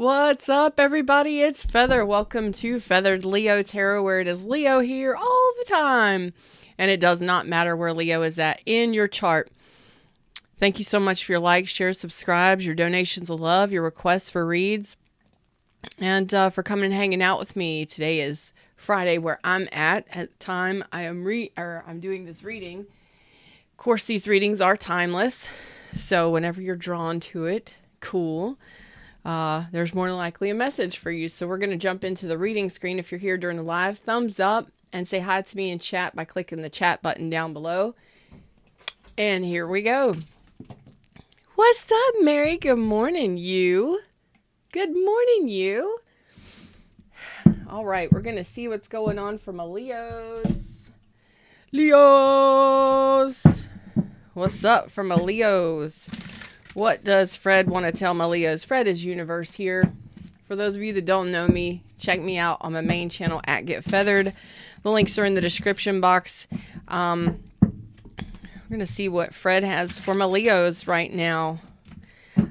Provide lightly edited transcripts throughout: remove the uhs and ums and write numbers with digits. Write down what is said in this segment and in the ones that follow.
What's up, everybody? It's Feather. Welcome to Feathered Leo Tarot, where it is Leo here all the time. And it does not matter where Leo is at in your chart. Thank you so much for your likes, shares, subscribes, your donations of love, your requests for reads, and for coming and hanging out with me. Today is Friday, where I'm at the time I'm doing this reading. Of course, these readings are timeless, so whenever you're drawn to it, cool. There's more than likely a message for you. So we're going to jump into the reading screen. If you're here during the live, thumbs up and say hi to me in chat by clicking the chat button down below. And here we go. What's up, Mary? Good morning, you. Good morning, you. All right, we're going to see what's going on for my Leos. Leos. What's up for my Leos? What does Fred want to tell my Leos? Fred is Universe here. For those of you that don't know me, check me out on my main channel at Get Feathered. The links are in the description box. We're going to see what Fred has for my Leos right now.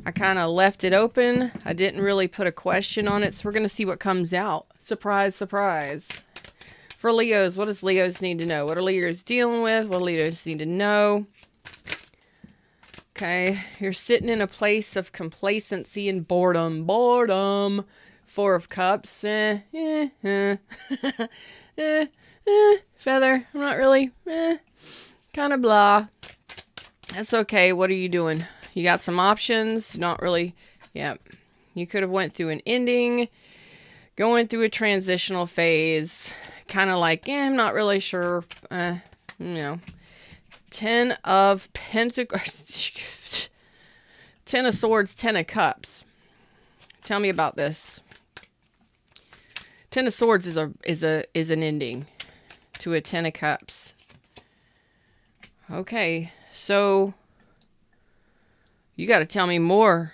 I kind of left it open. I didn't really put a question on it, so we're going to see what comes out. Surprise, surprise. For Leos, what does Leos need to know? What are Leos dealing with? What do Leos need to know? Okay, you're sitting in a place of complacency and boredom. Boredom. Four of Cups. Feather. I'm not really. Kind of blah. That's okay. What are you doing? You got some options. Not really. Yeah. You could have went through an ending. Going through a transitional phase. Kind of like, I'm not really sure. Ten of Pentacles, 10 of Swords, 10 of Cups. Tell me about this. 10 of Swords is an ending to a 10 of Cups. Okay, so you got to tell me more,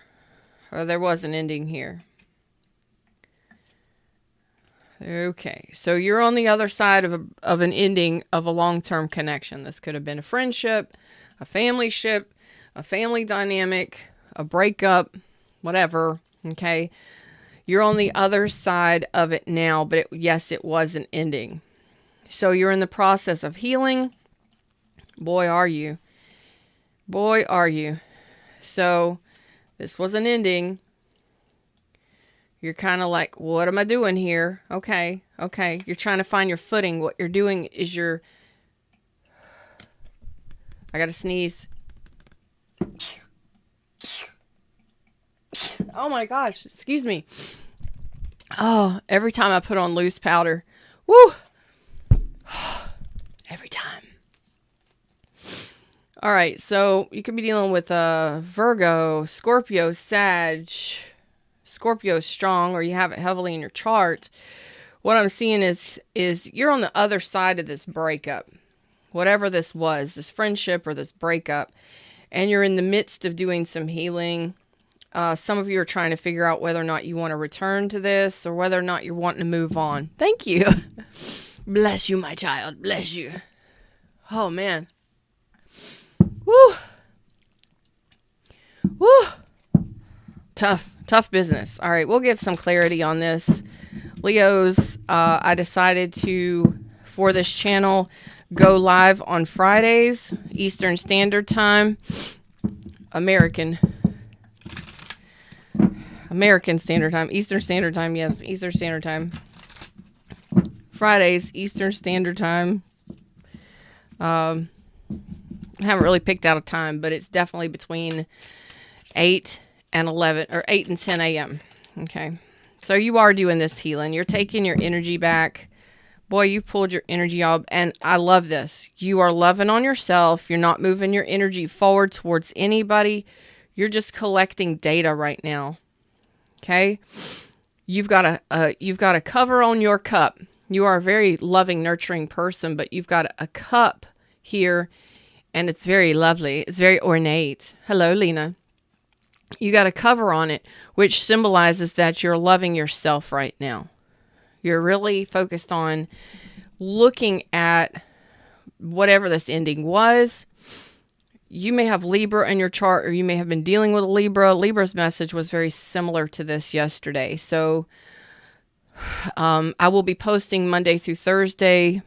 or there was an ending here. Okay, so you're on the other side of an ending of a long-term connection. This could have been a friendship, a family ship, a family dynamic, a breakup, whatever, okay? You're on the other side of it now, but yes, it was an ending. So you're in the process of healing. Boy, are you. Boy, are you. So this was an ending. You're kind of like, what am I doing here? Okay. You're trying to find your footing. What you're doing is I got to sneeze. Oh my gosh. Excuse me. Oh, every time I put on loose powder. Woo! Every time. All right. So you could be dealing with Virgo, Scorpio, Sag. Scorpio is strong, or you have it heavily in your chart. What I'm seeing is you're on the other side of this breakup, whatever this was, this friendship or this breakup, and you're in the midst of doing some healing. Some of you are trying to figure out whether or not you want to return to this, or whether or not you're wanting to move on. Thank you. Bless you, my child. Bless you. Oh, man. Woo. Woo. Tough business. All right, we'll get some clarity on this. Leos, I decided to, for this channel, go live on Fridays, Eastern Standard Time. American Standard Time. Eastern Standard Time, yes. Eastern Standard Time. Fridays, Eastern Standard Time. I haven't really picked out a time, but it's definitely between 8 and 11 or 8 and 10 a.m. Okay. So you are doing this healing. You're taking your energy back. Boy, you pulled your energy up, and I love this. You are loving on yourself. You're not moving your energy forward towards anybody. You're just collecting data right now. Okay. You've got a cover on your cup. You are a very loving, nurturing person, but you've got a cup here, and it's very lovely. It's very ornate. Hello, Lena. You got a cover on it, which symbolizes that you're loving yourself right now. You're really focused on looking at whatever this ending was. you may have Libra in your chart, or you may have been dealing with a Libra. Libra's message was very similar to this yesterday. So I will be posting Monday through Thursday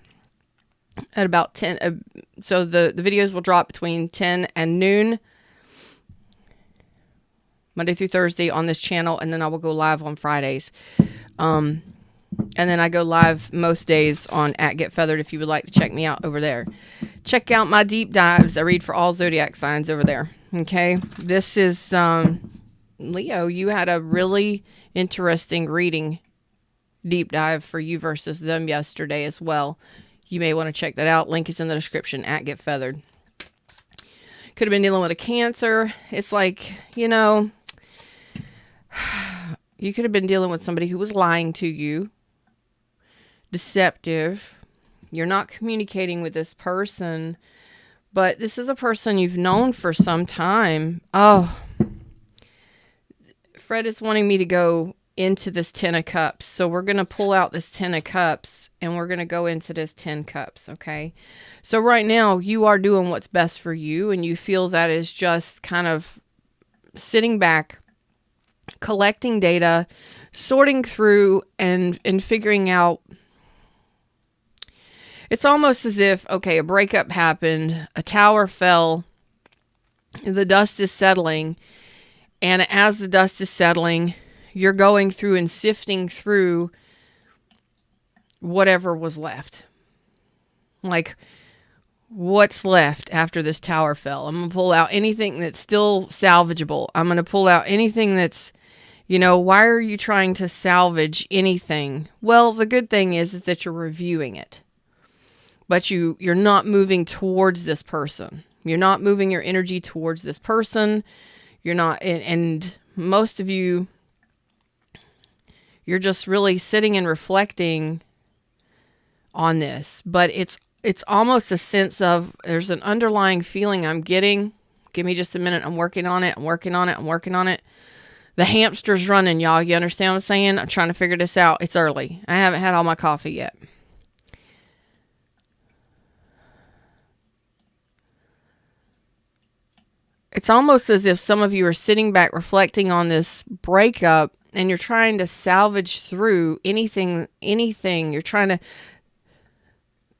at about 10. So the videos will drop between 10 and noon, Monday through Thursday on this channel. And then I will go live on Fridays. And then I go live most days on @GetFeathered if you would like to check me out over there. Check out my deep dives. I read for all zodiac signs over there. Okay. This is, Leo, you had a really interesting reading deep dive for you versus them yesterday as well. You may want to check that out. Link is in the description @GetFeathered. Could have been dealing with a Cancer. It's like, you know, you could have been dealing with somebody who was lying to you. Deceptive. You're not communicating with this person, but this is a person you've known for some time. Oh, Fred is wanting me to go into this 10 of Cups. So we're going to pull out this 10 of Cups and we're going to go into this 10 Cups. Okay. So right now you are doing what's best for you, and you feel that is just kind of sitting back, collecting data, sorting through and figuring out. It's almost as if, okay, a breakup happened, a tower fell, the dust is settling, and as the dust is settling, you're going through and sifting through whatever was left. Like, what's left after this tower fell? I'm going to pull out anything that's still salvageable. I'm going to pull out anything that's, you know, why are you trying to salvage anything? Well, the good thing is that you're reviewing it. But you're not moving towards this person. You're not moving your energy towards this person. You're not, and most of you, you're just really sitting and reflecting on this. But it's almost a sense of, there's an underlying feeling I'm getting. Give me just a minute. I'm working on it. I'm working on it. I'm working on it. The hamster's running, y'all. You understand what I'm saying? I'm trying to figure this out. It's early. I haven't had all my coffee yet. It's almost as if some of you are sitting back reflecting on this breakup, and you're trying to salvage through anything. You're trying to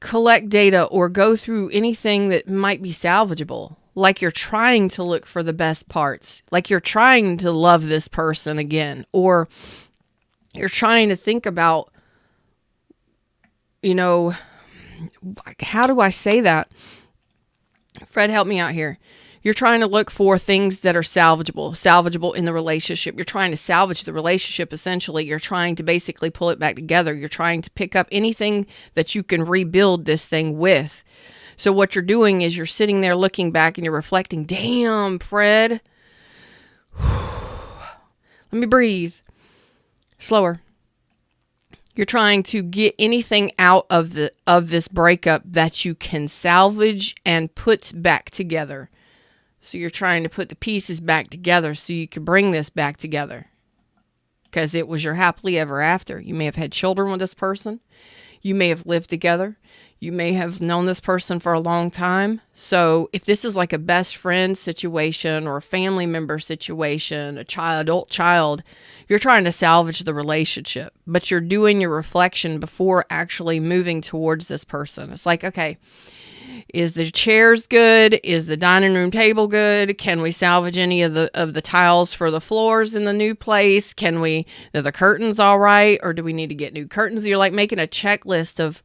collect data or go through anything that might be salvageable. Like you're trying to look for the best parts. Like you're trying to love this person again. Or you're trying to think about, you know, how do I say that? Fred, help me out here. You're trying to look for things that are salvageable in the relationship. You're trying to salvage the relationship, essentially. You're trying to basically pull it back together. You're trying to pick up anything that you can rebuild this thing with. So what you're doing is you're sitting there looking back and you're reflecting, damn, Fred. Let me breathe. Slower. You're trying to get anything out of this breakup that you can salvage and put back together. So you're trying to put the pieces back together so you can bring this back together. Because it was your happily ever after. You may have had children with this person. You may have lived together. You may have known this person for a long time. So if this is like a best friend situation or a family member situation, adult child, you're trying to salvage the relationship. But you're doing your reflection before actually moving towards this person. It's like, okay, is the chairs good? Is the dining room table good? Can we salvage any of the tiles for the floors in the new place? Are the curtains all right? Or do we need to get new curtains? You're like making a checklist of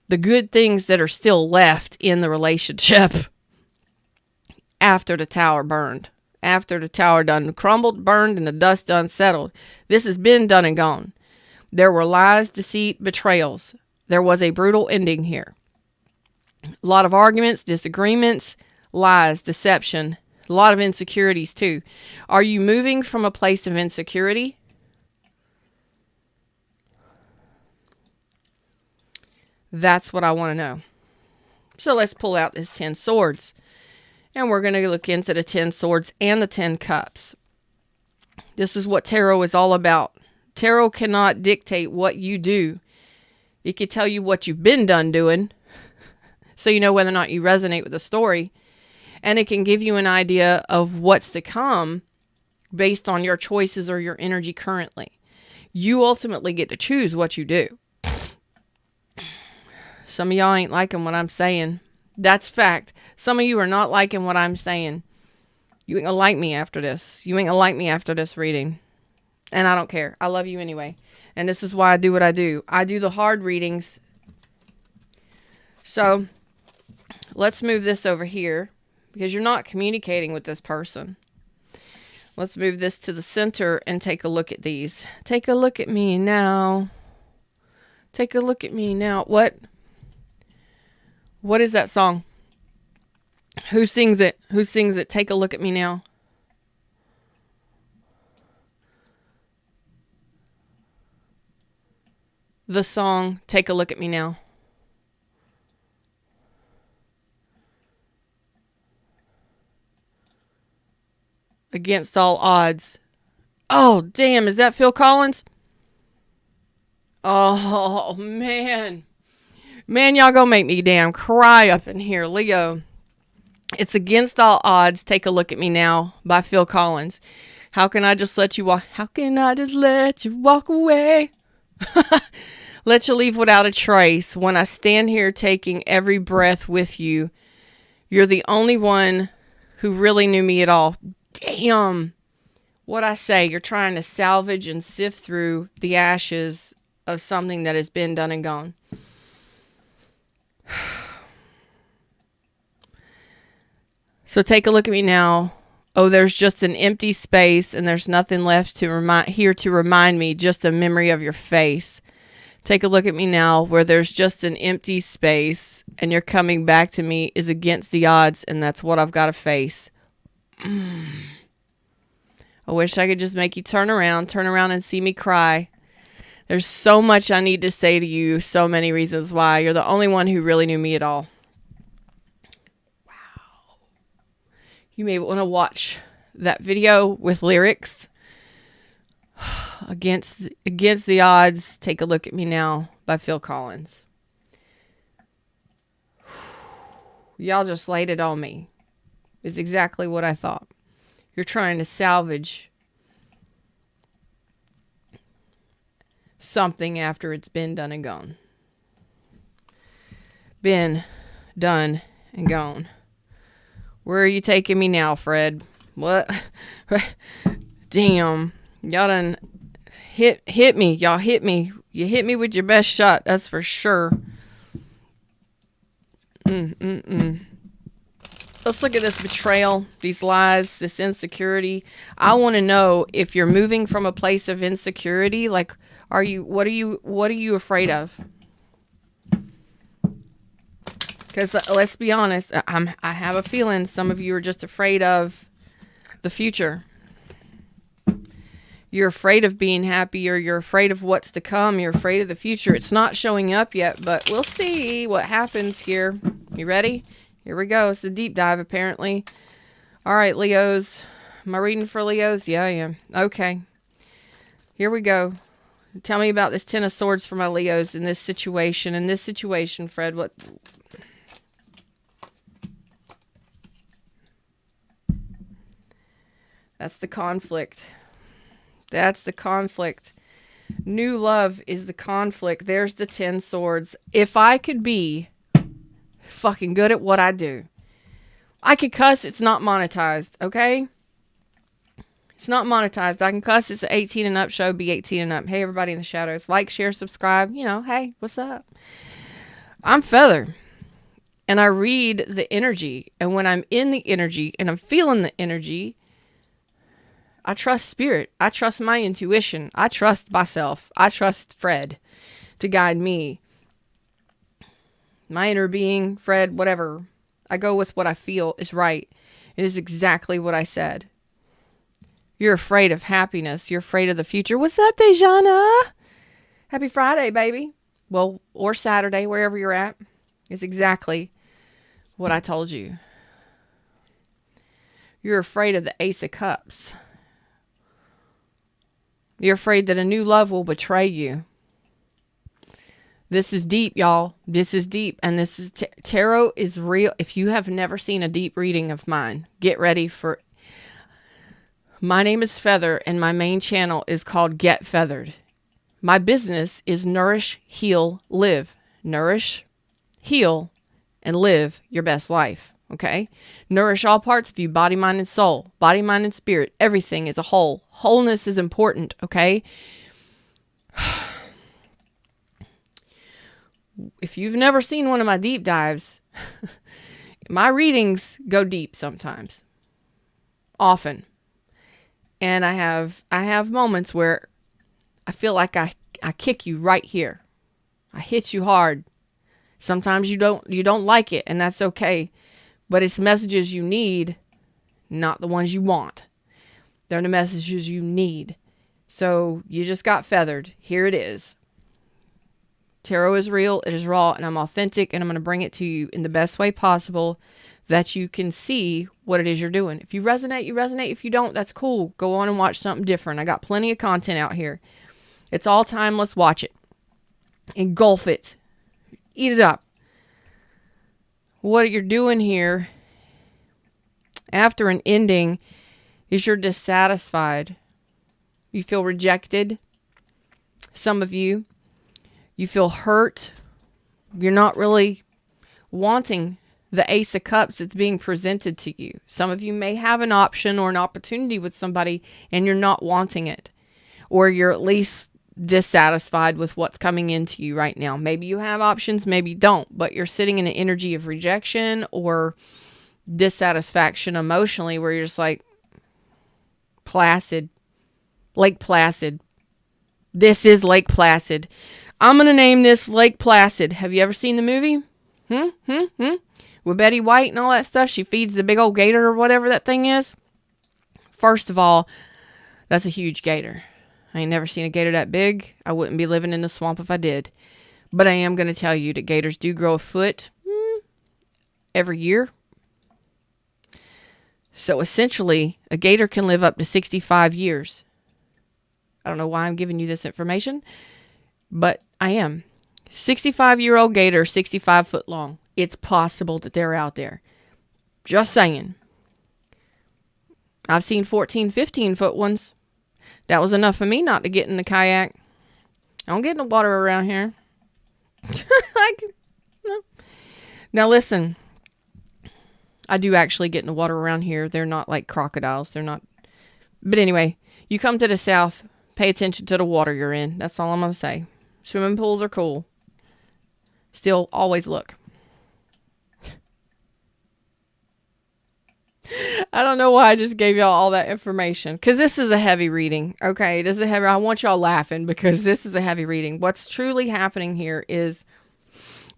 the good things that are still left in the relationship after the tower burned. After the tower done crumbled, burned, and the dust done settled. This has been done and gone. There were lies, deceit, betrayals. There was a brutal ending here. A lot of arguments, disagreements, lies, deception, a lot of insecurities too. Are you moving from a place of insecurity? That's what I want to know. So let's pull out this 10 swords. And we're going to look into the 10 swords and the 10 cups. This is what tarot is all about. Tarot cannot dictate what you do. It can tell you what you've been done doing, so you know whether or not you resonate with the story. And it can give you an idea of what's to come based on your choices or your energy currently. You ultimately get to choose what you do. Some of y'all ain't liking what I'm saying. That's fact. Some of you are not liking what I'm saying. You ain't gonna like me after this. You ain't gonna like me after this reading. And I don't care. I love you anyway. And this is why I do what I do. I do the hard readings. So let's move this over here because you're not communicating with this person. Let's move this to the center and take a look at these. Take a look at me now. Take a look at me now. What is that song? Who sings it? Who sings it? Take a look at me now. The song, Take a Look at Me Now. Against All Odds. Oh, damn. Is that Phil Collins? Oh, man. Man, y'all gonna make me damn cry up in here. Leo. It's Against All Odds, Take a Look at Me Now by Phil Collins. How can I just let you walk? How can I just let you walk away? Let you leave without a trace. When I stand here taking every breath with you, you're the only one who really knew me at all. Damn. What I say, you're trying to salvage and sift through the ashes of something that has been done and gone. So take a look at me now. Oh, there's just an empty space and there's nothing left to remind me, just a memory of your face. Take a look at me now where there's just an empty space and you're coming back to me is against the odds and that's what I've got to face. I wish I could just make you turn around and see me cry. There's so much I need to say to you, so many reasons why. You're the only one who really knew me at all. Wow. You may want to watch that video with lyrics. Against the Odds, Take a Look at Me Now by Phil Collins. Y'all just laid it on me. It's exactly what I thought. You're trying to salvage something after it's been done and gone. Been done and gone. Where are you taking me now, Fred? What? Damn. Y'all done hit me. Y'all hit me. You hit me with your best shot. That's for sure. Let's look at this betrayal, these lies, this insecurity. I want to know if you're moving from a place of insecurity. Like, what are you afraid of? Because let's be honest, I have a feeling some of you are just afraid of the future. You're afraid of being happy, or you're afraid of what's to come. You're afraid of the future. It's not showing up yet, but we'll see what happens here. You ready? Here we go. It's a deep dive, apparently. All right, Leos. Am I reading for Leos? Yeah, I am. Okay. Here we go. Tell me about this Ten of Swords for my Leos in this situation. In this situation, Fred, what... That's the conflict. That's the conflict. New love is the conflict. There's the 10 swords. If I could be fucking good at what I do, I could cuss. It's not monetized, okay? It's not monetized. I can cuss. It's an 18 and up show. Be 18 and up. Hey, everybody in the shadows. Like, share, subscribe. You know, hey, what's up? I'm Feather. And I read the energy. And when I'm in the energy and I'm feeling the energy, I trust spirit. I trust my intuition. I trust myself. I trust Fred to guide me. My inner being, Fred, whatever. I go with what I feel is right. It is exactly what I said. You're afraid of happiness. You're afraid of the future. What's up, Dejana? Happy Friday, baby. Well, or Saturday, wherever you're at. It's exactly what I told you. You're afraid of the Ace of Cups. You're afraid that a new love will betray you. This is deep, y'all. This is deep. And this is tarot is real. If you have never seen a deep reading of mine, get ready for. My name is Feather, and my main channel is called Get Feathered. My business is Nourish, Heal, Live. Nourish, heal, and live your best life. Okay? Nourish all parts of you, body, mind, and soul. Body, mind, and spirit. Everything is a whole. Wholeness is important. Okay? If you've never seen one of my deep dives, my readings go deep sometimes. Often. And I have moments where I feel like I kick you right here. I hit you hard. Sometimes you don't like it, and that's okay. But it's messages you need, not the ones you want. They're the messages you need. So you just got feathered. Here it is. Tarot is real, it is raw, and I'm authentic, and I'm going to bring it to you in the best way possible that you can see what it is you're doing. If you resonate, you resonate. If you don't, that's cool. Go on and watch something different. I got plenty of content out here. It's all timeless. Watch it. Engulf it. Eat it up. What you're doing here after an ending is you're dissatisfied. You feel rejected. Some of you feel hurt. You're not really wanting the Ace of Cups that's being presented to you. Some of you may have an option or an opportunity with somebody and you're not wanting it. Or you're at least dissatisfied with what's coming into you right now. Maybe you have options, maybe you don't. But you're sitting in an energy of rejection or dissatisfaction emotionally where you're just like, Placid. Lake Placid. This is Lake Placid. I'm going to name this Lake Placid. Have you ever seen the movie? With Betty White and all that stuff. She feeds the big old gator or whatever that thing is. First of all, that's a huge gator. I ain't never seen a gator that big. I wouldn't be living in the swamp if I did. But I am going to tell you that gators do grow a foot every year. So essentially, a gator can live up to 65 years. I don't know why I'm giving you this information, but I am. 65-year-old gator, 65 foot long. It's possible that they're out there. Just saying. I've seen 14, 15 foot ones. That was enough for me not to get in the kayak. I don't get in the water around here. No. Now listen. I do actually get in the water around here. They're not like crocodiles. They're not. But anyway, you come to the south, pay attention to the water you're in. That's all I'm going to say. Swimming pools are cool. Still, always look. I don't know why I just gave y'all all that information. Because this is a heavy reading. Okay, this is a heavy. I want y'all laughing because this is a heavy reading. What's truly happening here is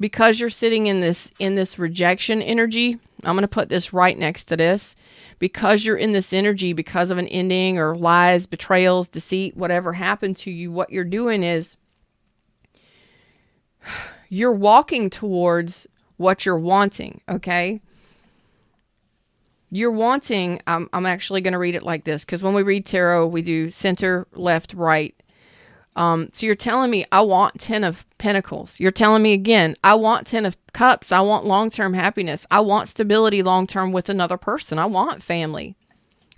because you're sitting in this rejection energy. I'm going to put this right next to this. Because you're in this energy, because of an ending or lies, betrayals, deceit, whatever happened to you, what you're doing is you're walking towards what you're wanting, okay? You're wanting, I'm actually going to read it like this, because when we read tarot, we do center, left, right. So you're telling me, I want 10 of Pentacles. You're telling me again, I want 10 of Cups. I want long-term happiness. I want stability long-term with another person. I want family.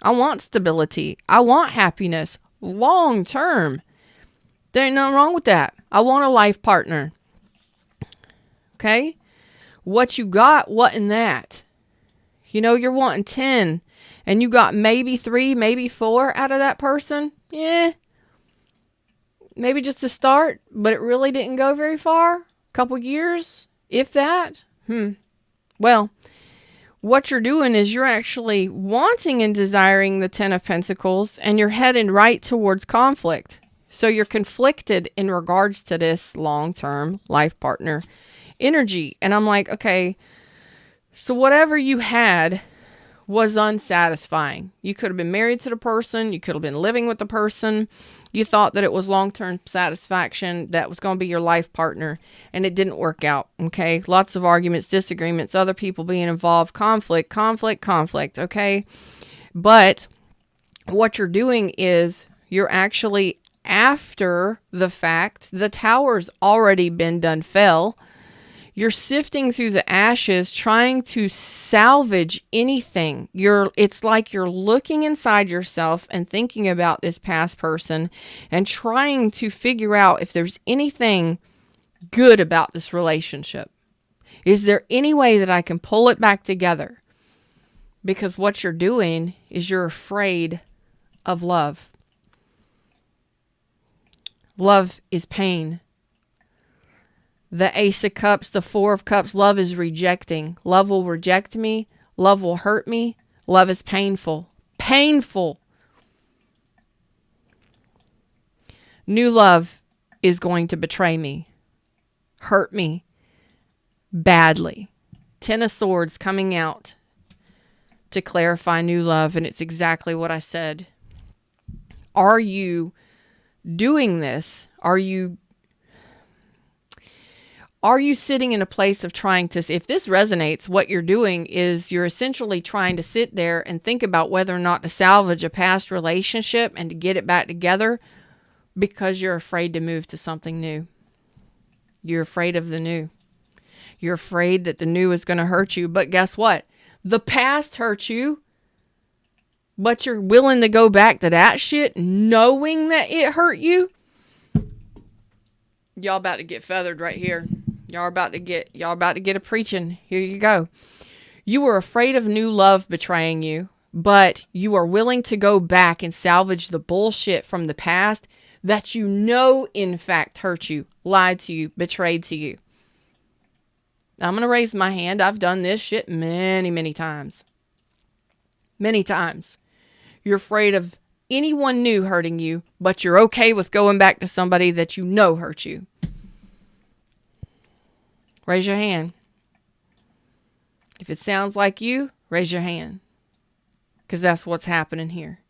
I want stability. I want happiness long-term. There ain't nothing wrong with that. I want a life partner. Okay? What you got, what in that? You know, you're wanting 10 and you got maybe 3, maybe 4 out of that person. Yeah. Maybe just a start, but it really didn't go very far. Couple years, if that. Well, what you're doing is you're actually wanting and desiring the 10 of Pentacles, and you're heading right towards conflict. So you're conflicted in regards to this long-term life partner energy. And I'm like, okay, so whatever you had was unsatisfying. You could have been married to the person. You could have been living with the person. You thought that it was long-term satisfaction. That was going to be your life partner. And it didn't work out. Okay. Lots of arguments, disagreements, other people being involved, conflict. Okay. But what you're doing is you're actually after the fact. The tower's already been done fell. You're sifting through the ashes, trying to salvage anything. It's like you're looking inside yourself and thinking about this past person and trying to figure out if there's anything good about this relationship. Is there any way that I can pull it back together? Because what you're doing is you're afraid of love. Love is pain. The Ace of Cups, the Four of Cups, love is rejecting. Love will reject me. Love will hurt me. Love is painful. Painful. New love is going to betray me. Hurt me. Badly. Ten of Swords coming out to clarify new love. And it's exactly what I said. Are you doing this? Are you sitting in a place of trying to, if this resonates, what you're doing is you're essentially trying to sit there and think about whether or not to salvage a past relationship and to get it back together because you're afraid to move to something new. You're afraid of the new. You're afraid that the new is going to hurt you. But guess what? The past hurt you, but you're willing to go back to that shit knowing that it hurt you. Y'all about to get feathered right here. Y'all about to get a preaching. Here you go. You were afraid of new love betraying you, but you are willing to go back and salvage the bullshit from the past that you know in fact hurt you, lied to you, betrayed to you. I'm going to raise my hand. I've done this shit many, many times. Many times. You're afraid of anyone new hurting you, but you're okay with going back to somebody that you know hurt you. Raise your hand. If it sounds like you, raise your hand. Because that's what's happening here.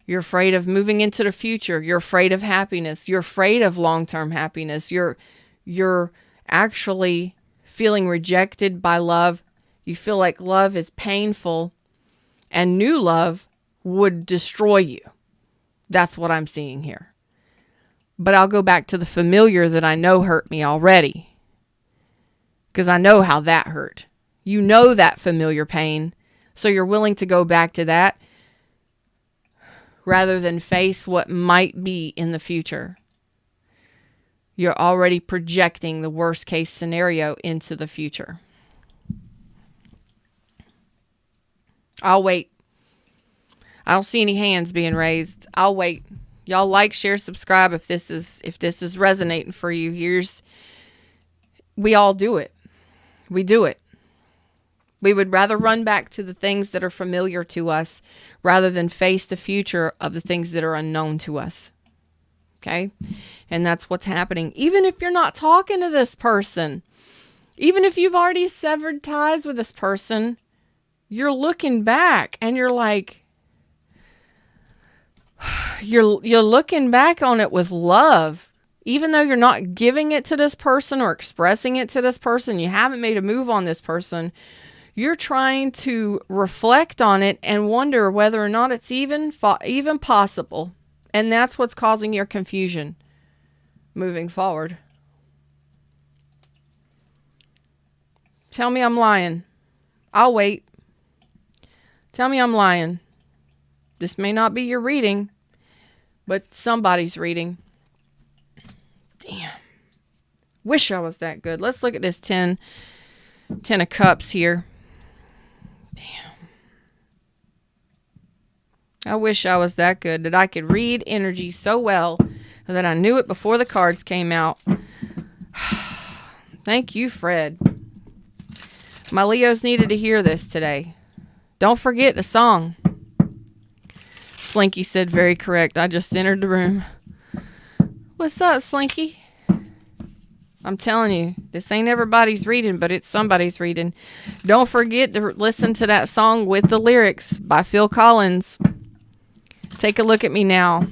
You're afraid of moving into the future. You're afraid of happiness. You're afraid of long-term happiness. You're actually feeling rejected by love. You feel like love is painful and new love would destroy you. That's what I'm seeing here. But I'll go back to the familiar that I know hurt me already. Because I know how that hurt. You know that familiar pain. So you're willing to go back to that rather than face what might be in the future. You're already projecting the worst case scenario into the future. I'll wait. I don't see any hands being raised. I'll wait. Y'all like, share, subscribe if this is resonating for you. We all do it. We do it. We would rather run back to the things that are familiar to us rather than face the future of the things that are unknown to us. Okay? And that's what's happening. Even if you're not talking to this person, even if you've already severed ties with this person, you're looking back and you're like, you're looking back on it with love. Even though you're not giving it to this person or expressing it to this person, you haven't made a move on this person, you're trying to reflect on it and wonder whether or not it's even possible. And that's what's causing your confusion moving forward. Tell me I'm lying. I'll wait. Tell me I'm lying. This may not be your reading, but somebody's reading. Damn. Wish I was that good. Let's look at this 10 of Cups here. Damn. I wish I was that good, that I could read energy so well that I knew it before the cards came out. Thank you, Fred. My Leos needed to hear this today. Don't forget the song. Slinky said very correct. I just entered the room. What's up, Slinky? I'm telling you, this ain't everybody's reading, but it's somebody's reading. Don't forget to listen to that song with the lyrics by Phil Collins. Take a look at me now.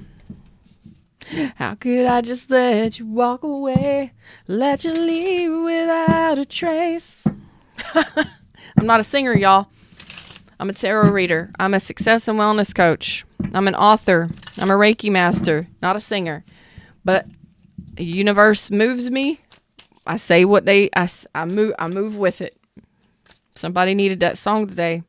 How could I just let you walk away? Let you leave without a trace. I'm not a singer, y'all. I'm a tarot reader. I'm a success and wellness coach. I'm an author. I'm a Reiki master, not a singer. But the universe moves me. I say what I move with it. Somebody needed that song today.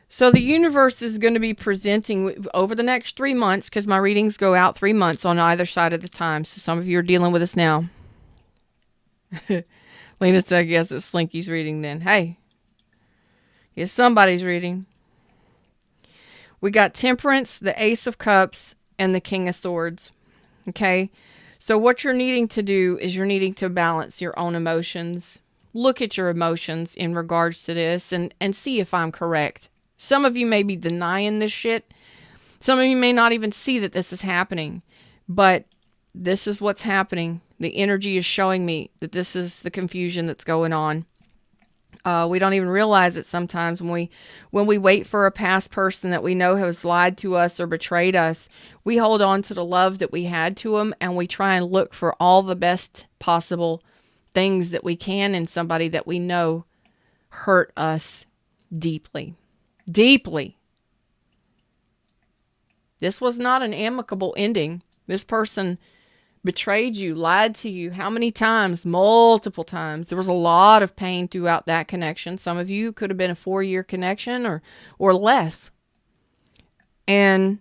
So the universe is going to be presenting over the next 3 months, because my readings go out 3 months on either side of the time. So some of you are dealing with this now. Lena said, I guess it's Slinky's reading then. Hey, guess somebody's reading. We got Temperance, the Ace of Cups, and the King of Swords. Okay? So what you're needing to do is you're needing to balance your own emotions. Look at your emotions in regards to this and see if I'm correct. Some of you may be denying this shit. Some of you may not even see that this is happening. But this is what's happening. The energy is showing me that this is the confusion that's going on. We don't even realize it sometimes when we wait for a past person that we know has lied to us or betrayed us. We hold on to the love that we had to them, and we try and look for all the best possible things that we can in somebody that we know hurt us deeply. Deeply. This was not an amicable ending. This person betrayed you, lied to you. How many times? Multiple times. There was a lot of pain throughout that connection. Some of you could have been a 4-year connection or less. And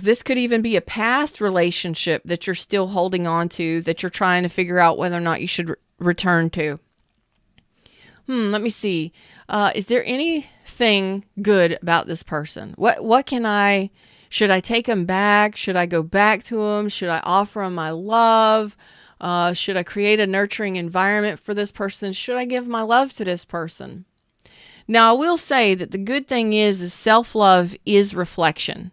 this could even be a past relationship that you're still holding on to, that you're trying to figure out whether or not you should return to. Let me see. Is there anything good about this person? Should I take him back? Should I go back to him? Should I offer him my love? Should I create a nurturing environment for this person? Should I give my love to this person? Now, I will say that the good thing is self-love is reflection.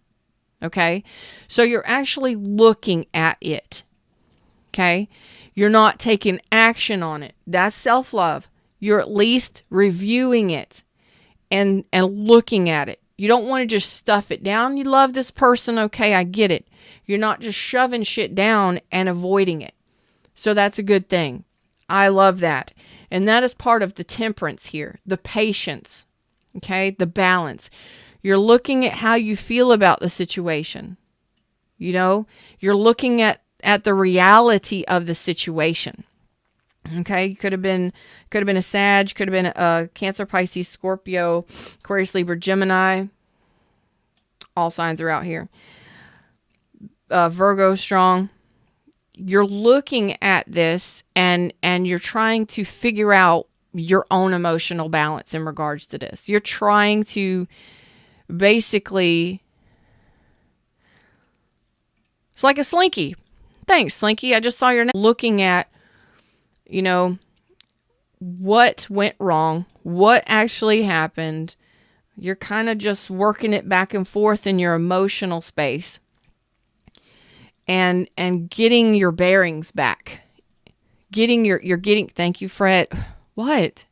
Okay? So you're actually looking at it. Okay? You're not taking action on it. That's self-love. You're at least reviewing it and looking at it. You don't want to just stuff it down. You love this person. Okay, I get it. You're not just shoving shit down and avoiding it. So that's a good thing. I love that. And that is part of the temperance here. The patience. Okay, the balance. You're looking at how you feel about the situation. You know, you're looking at the reality of the situation. Okay, could have been a Sag, could have been a Cancer, Pisces, Scorpio, Aquarius, Libra, Gemini. All signs are out here. Virgo strong. You're looking at this and you're trying to figure out your own emotional balance in regards to this. You're trying to basically, it's like a Slinky. Thanks, Slinky. I just saw your name. Looking at, you know, what went wrong, what actually happened. You're kind of just working it back and forth in your emotional space and getting your bearings back. Thank you, Fred. What?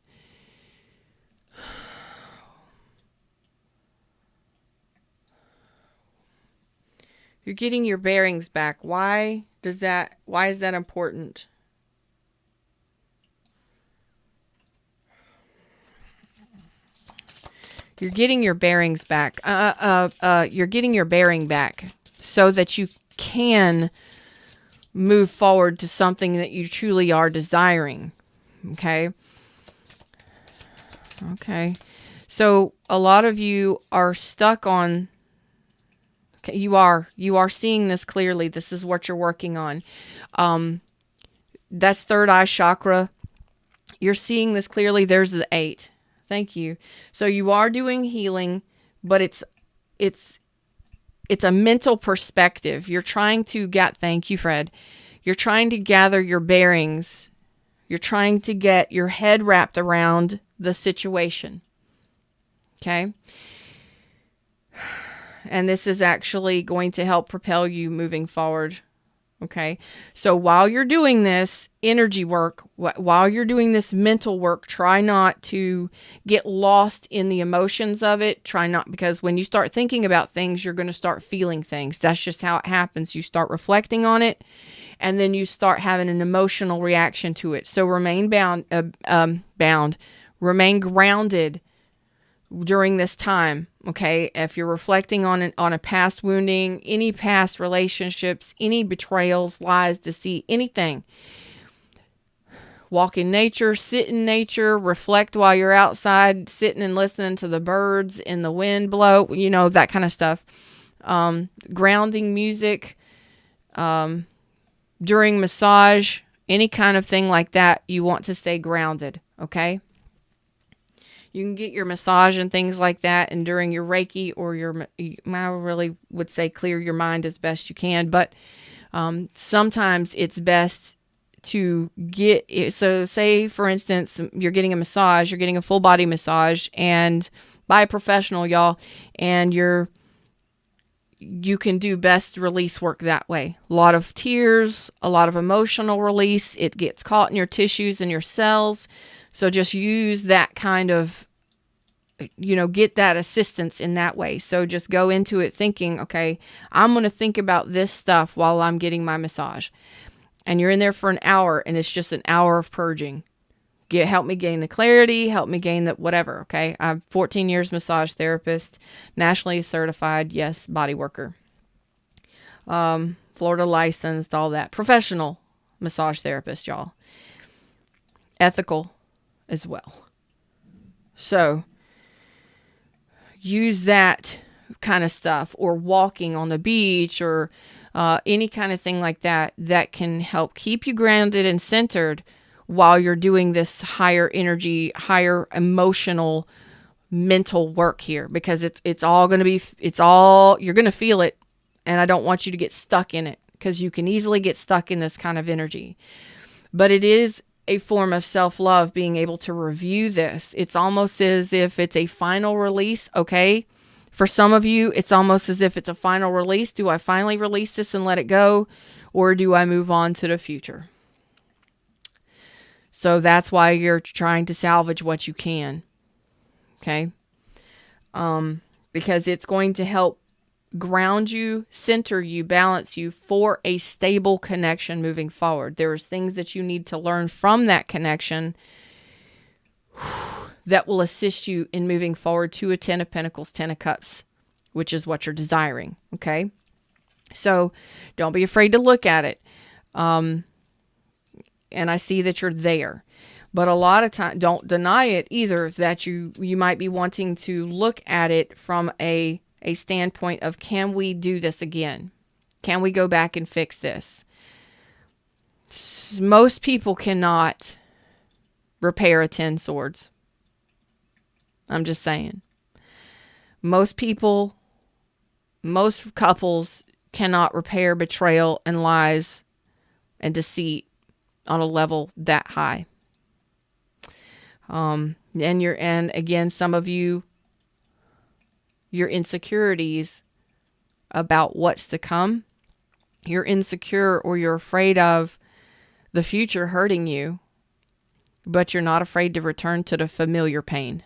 You're getting your bearings back. Why is that important? You're getting your bearings back. You're getting your bearing back so that you can move forward to something that you truly are desiring. Okay? Okay. So a lot of you are stuck on, okay, you are seeing this clearly. This is what you're working on. That's third eye chakra. You're seeing this clearly. There's the 8. Thank you. So you are doing healing, but it's a mental perspective. You're trying to thank you, Fred. You're trying to gather your bearings. You're trying to get your head wrapped around the situation. Okay? And this is actually going to help propel you moving forward. Okay? So while you're doing this energy work, while you're doing this mental work, try not to get lost in the emotions of it. Because when you start thinking about things, you're going to start feeling things. That's just how it happens. You start reflecting on it and then you start having an emotional reaction to it. So remain remain grounded during this time. Okay. If you're reflecting on a past wounding, any past relationships, any betrayals, lies, deceit, anything, walk in nature, sit in nature, reflect while you're outside, sitting and listening to the birds and the wind blow, that kind of stuff. Grounding music, during massage, any kind of thing like that, you want to stay grounded. Okay. You can get your massage and things like that, and during your Reiki or I really would say clear your mind as best you can. But sometimes it's best to so say, for instance, you're getting a massage, you're getting a full body massage, and by a professional, y'all, and you can do best release work that way. A lot of tears, a lot of emotional release. It gets caught in your tissues and your cells. So just use that kind of, get that assistance in that way. So just go into it thinking, okay, I'm going to think about this stuff while I'm getting my massage. And you're in there for an hour, and it's just an hour of purging. Help me gain the clarity, help me gain the whatever, okay? I'm 14 years massage therapist, nationally certified, yes, body worker. Florida licensed, all that. Professional massage therapist, y'all. Ethical as well. So use that kind of stuff, or walking on the beach, or any kind of thing like that can help keep you grounded and centered while you're doing this higher energy, higher emotional, mental work here, because it's all going to be, you're going to feel it. And I don't want you to get stuck in it, because you can easily get stuck in this kind of energy. But it is a form of self-love, being able to review this. It's almost as if it's a final release. Okay. For some of you, it's almost as if it's a final release. Do I finally release this and let it go? Or do I move on to the future? So that's why you're trying to salvage what you can. Okay. Because it's going to help ground you, center you, balance you for a stable connection moving forward. There's things that you need to learn from that connection that will assist you in moving forward to a 10 of Pentacles, 10 of Cups, which is what you're desiring. Okay. So don't be afraid to look at it. And I see that you're there, but a lot of time, don't deny it either, that you might be wanting to look at it from a standpoint of, can we do this again? Can we go back and fix this? Most people cannot repair a 10 swords. I'm just saying. Most couples cannot repair betrayal and lies and deceit on a level that high. And again, some of you, your insecurities about what's to come, you're insecure or you're afraid of the future hurting you, but you're not afraid to return to the familiar pain.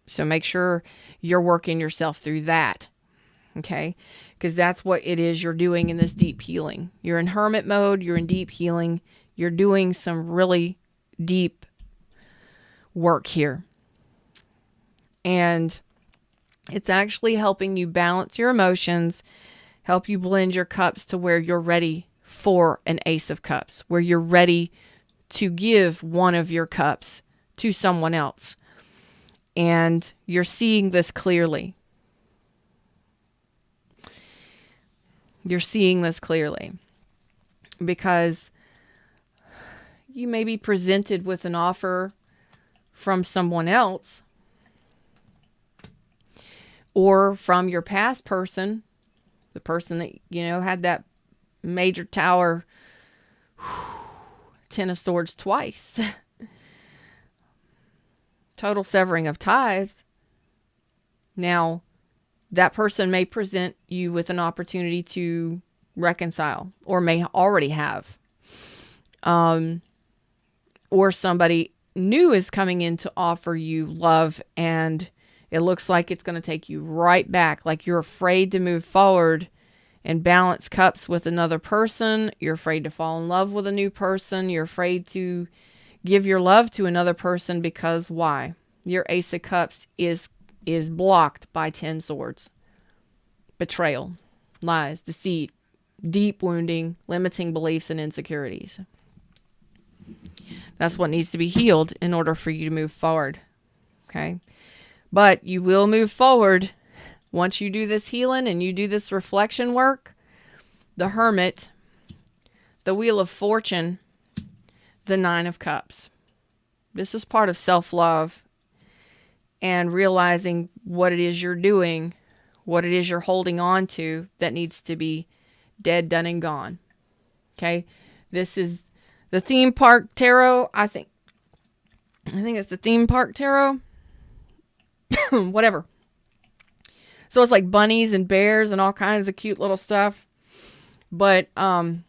So make sure you're working yourself through that. Okay. Because that's what it is you're doing in this deep healing. You're in hermit mode. You're in deep healing. You're doing some really deep work here. And it's actually helping you balance your emotions, help you blend your cups to where you're ready for an Ace of Cups, where you're ready to give one of your cups to someone else. And you're seeing this clearly. You're seeing this clearly because you may be presented with an offer from someone else or from your past person, the person that, had that major tower, 10 of Swords twice. Total severing of ties. Now, that person may present you with an opportunity to reconcile, or may already have. Or somebody new is coming in to offer you love, and it looks like it's going to take you right back. Like you're afraid to move forward and balance cups with another person. You're afraid to fall in love with a new person. You're afraid to give your love to another person because why? Your Ace of Cups is blocked by 10 swords. Betrayal, lies, deceit, deep wounding, limiting beliefs, and insecurities. That's what needs to be healed in order for you to move forward. Okay? But you will move forward once you do this healing and you do this reflection work. The Hermit, the Wheel of Fortune, the Nine of Cups. This is part of self-love and realizing what it is you're doing, what it is you're holding on to that needs to be dead, done, and gone. Okay? This is the theme park tarot. I think it's the theme park tarot. Whatever. So it's like bunnies and bears and all kinds of cute little stuff. But, oh,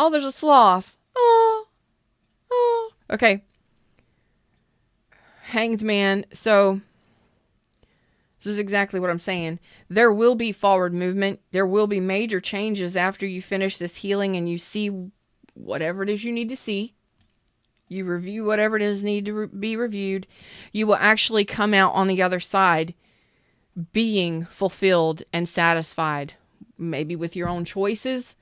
there's a sloth. Oh. Okay. Hanged Man. So this is exactly what I'm saying. There will be forward movement. There will be major changes after you finish this healing and you see whatever it is you need to see. You review whatever it is need to be reviewed. You will actually come out on the other side being fulfilled and satisfied. Maybe with your own choices.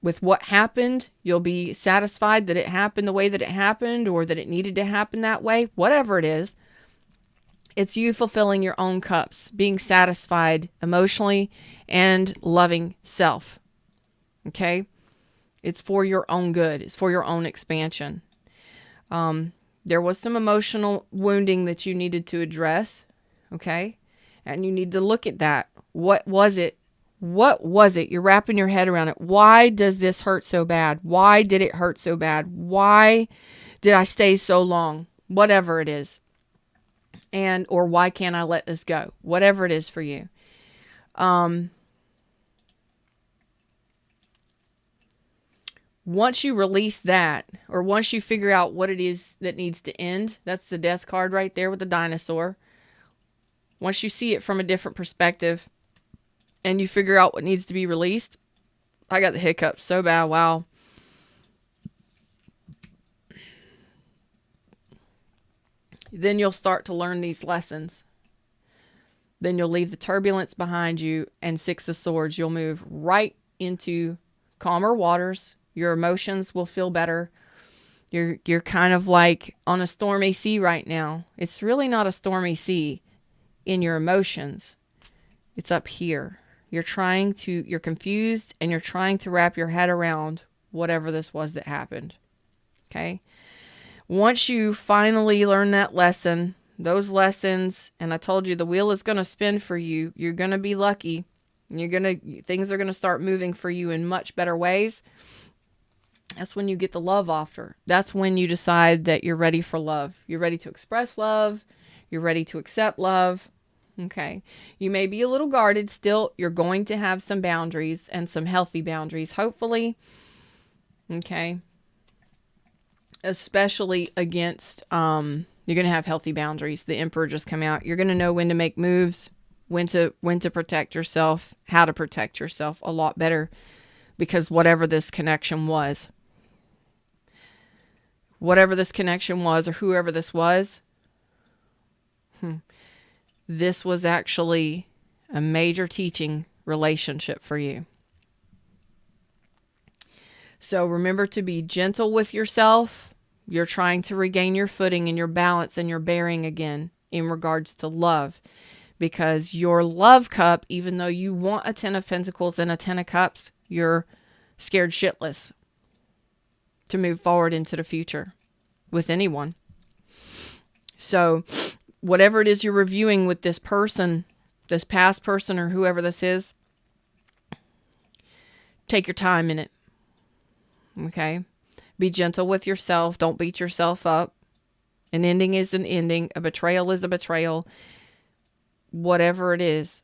With what happened, you'll be satisfied that it happened the way that it happened or that it needed to happen that way. Whatever it is, it's you fulfilling your own cups, being satisfied emotionally and loving self. Okay? It's for your own good. It's for your own expansion. There was some emotional wounding that you needed to address. Okay? And you need to look at that. What was it? What was it? You're wrapping your head around it. Why does this hurt so bad? Why did it hurt so bad? Why did I stay so long? Whatever it is. Or why can't I let this go? Whatever it is for you. Once you release that, or once you figure out what it is that needs to end, that's the Death card right there with the dinosaur. Once you see it from a different perspective, and you figure out what needs to be released. I got the hiccups so bad. Wow. Then you'll start to learn these lessons. Then you'll leave the turbulence behind you, and Six of Swords, you'll move right into calmer waters. Your emotions will feel better. You're kind of like on a stormy sea right now. It's really not a stormy sea in your emotions. It's up here. You're confused and you're trying to wrap your head around whatever this was that happened. Okay? Once you finally learn that lesson, those lessons, and I told you the wheel is going to spin for you. You're going to be lucky. Things are going to start moving for you in much better ways. That's when you get the love offer. That's when you decide that you're ready for love. You're ready to express love. You're ready to accept love. Okay. You may be a little guarded still. You're going to have some boundaries and some healthy boundaries, hopefully. Okay. Especially against, you're going to have healthy boundaries. The Emperor just come out. You're going to know when to make moves, when to protect yourself, how to protect yourself a lot better, because whatever this connection was, or whoever this was, this was actually a major teaching relationship for you. So remember to be gentle with yourself. You're trying to regain your footing and your balance and your bearing again in regards to love. Because your love cup, even though you want a 10 of Pentacles and a 10 of Cups, you're scared shitless to move forward into the future with anyone. So whatever it is you're reviewing with this person, this past person or whoever this is, take your time in it. Okay? Be gentle with yourself. Don't beat yourself up. An ending is an ending. A betrayal is a betrayal. Whatever it is,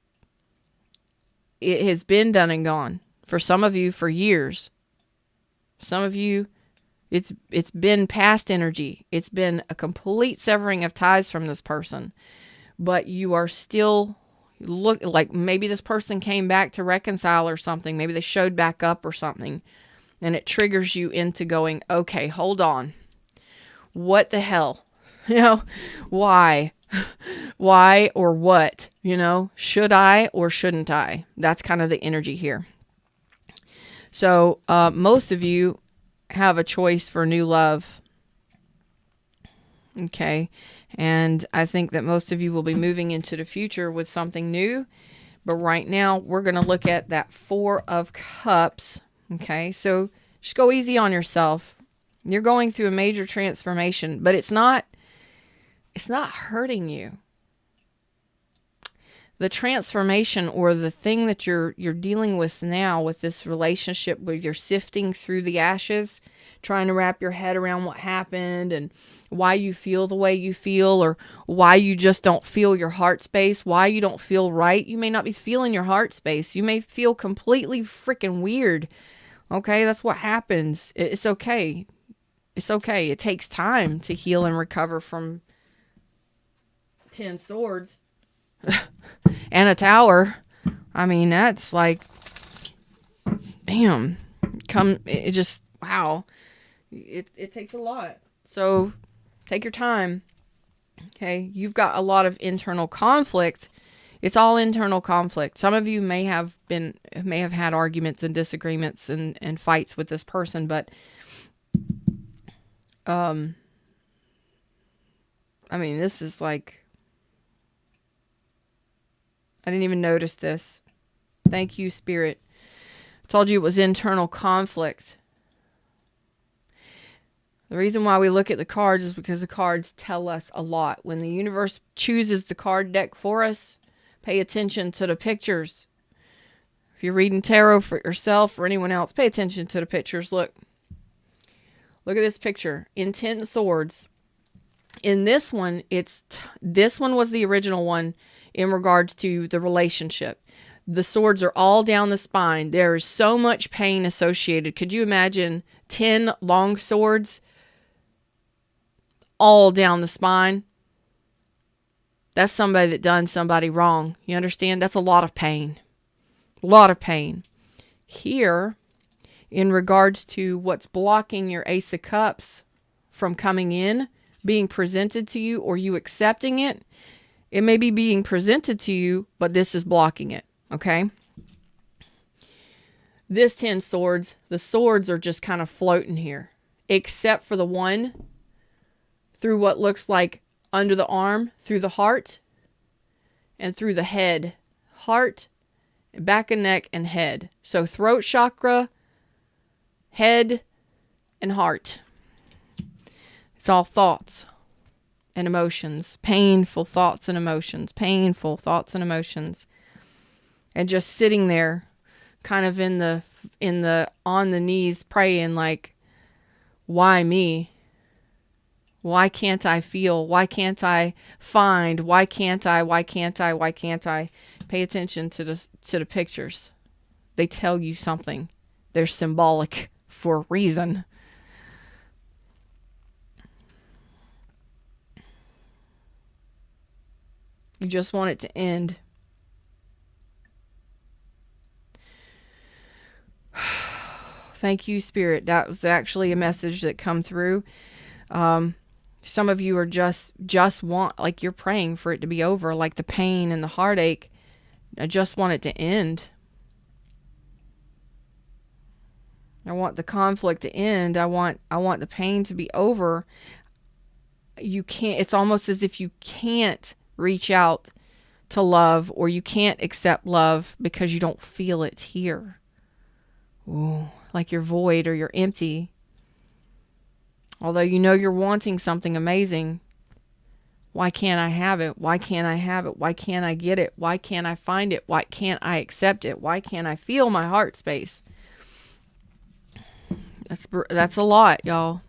it has been done and gone. For some of you, for years. Some of you, it's been past energy. It's been a complete severing of ties from this person. But you are still Look, like maybe this person came back to reconcile or something. Maybe they showed back up or something. And it triggers you into going, okay, hold on. What the hell? Why? Why or what? Should I or shouldn't I? That's kind of the energy here. So most of you have a choice for new love. Okay. And I think that most of you will be moving into the future with something new. But right now, we're going to look at that 4 of Cups. Okay. So just go easy on yourself. You're going through a major transformation, but it's not hurting you. The transformation or the thing that you're dealing with now with this relationship where you're sifting through the ashes, trying to wrap your head around what happened and why you feel the way you feel, or why you just don't feel your heart space, why you don't feel right. You may not be feeling your heart space. You may feel completely freaking weird. Okay, that's what happens. It's okay. It's okay. It takes time to heal and recover from 10 swords. And a tower. I mean, that's like, bam, it just, wow. It takes a lot. So take your time. Okay. You've got a lot of internal conflict. It's all internal conflict. Some of you may have had arguments and disagreements and fights with this person, but, I mean, this is like, I didn't even notice this. Thank you, Spirit. I told you it was internal conflict. The reason why we look at the cards is because the cards tell us a lot. When the universe chooses the card deck for us, pay attention to the pictures. If you're reading tarot for yourself or anyone else, pay attention to the pictures. Look at this picture. In 10 swords. In this one, this one was the original one in regards to the relationship. The swords are all down the spine. There is so much pain associated. Could you imagine 10 long swords all down the spine? That's somebody that done somebody wrong. You understand? That's a lot of pain. A lot of pain. Here, in regards to what's blocking your Ace of Cups from coming in, being presented to you, or you accepting it, it may be being presented to you, but this is blocking it. Okay? This 10 swords, the swords are just kind of floating here, except for the one through what looks like under the arm, through the heart, and through the head. Heart, back and neck, and head. So throat chakra, head, and heart. It's all thoughts and emotions, painful thoughts and emotions, painful thoughts and emotions. And just sitting there kind of in the on the knees praying like, why me? Why can't I feel? Why can't I find? Why can't I? Why can't I? Why can't I? Pay attention to the pictures. They tell you something. They're symbolic for a reason. You just want it to end. Thank you, Spirit. That was actually a message that come through. Some of you are just want, like you're praying for it to be over, like the pain and the heartache. I just want it to end. I want the conflict to end. I want the pain to be over. You can't, it's almost as if you can't reach out to love, or you can't accept love because you don't feel it here. Ooh, like you're void or you're empty. Although you know you're wanting something amazing. Why can't I have it? Why can't I have it? Why can't I get it? Why can't I find it? Why can't I accept it? Why can't I feel my heart space? That's a lot, y'all.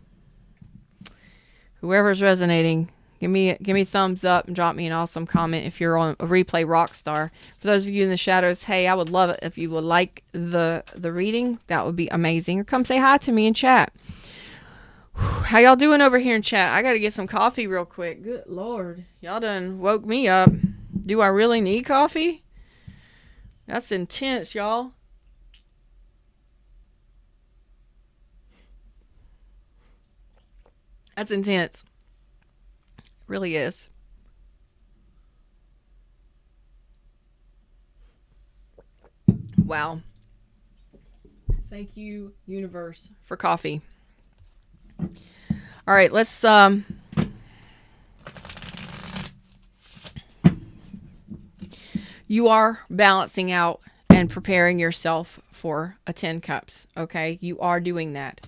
Whoever's resonating, give me a thumbs up and drop me an awesome comment if you're on a replay rock star. For those of you in the shadows, hey, I would love it if you would like the reading. That would be amazing. Or come say hi to me in chat. How y'all doing over here in chat? I got to get some coffee real quick. Good Lord. Y'all done woke me up. Do I really need coffee? That's intense, y'all. That's intense. It really is. Wow. Thank you, universe, for coffee. All right, let's you are balancing out and preparing yourself for a 10 cups, okay? You are doing that.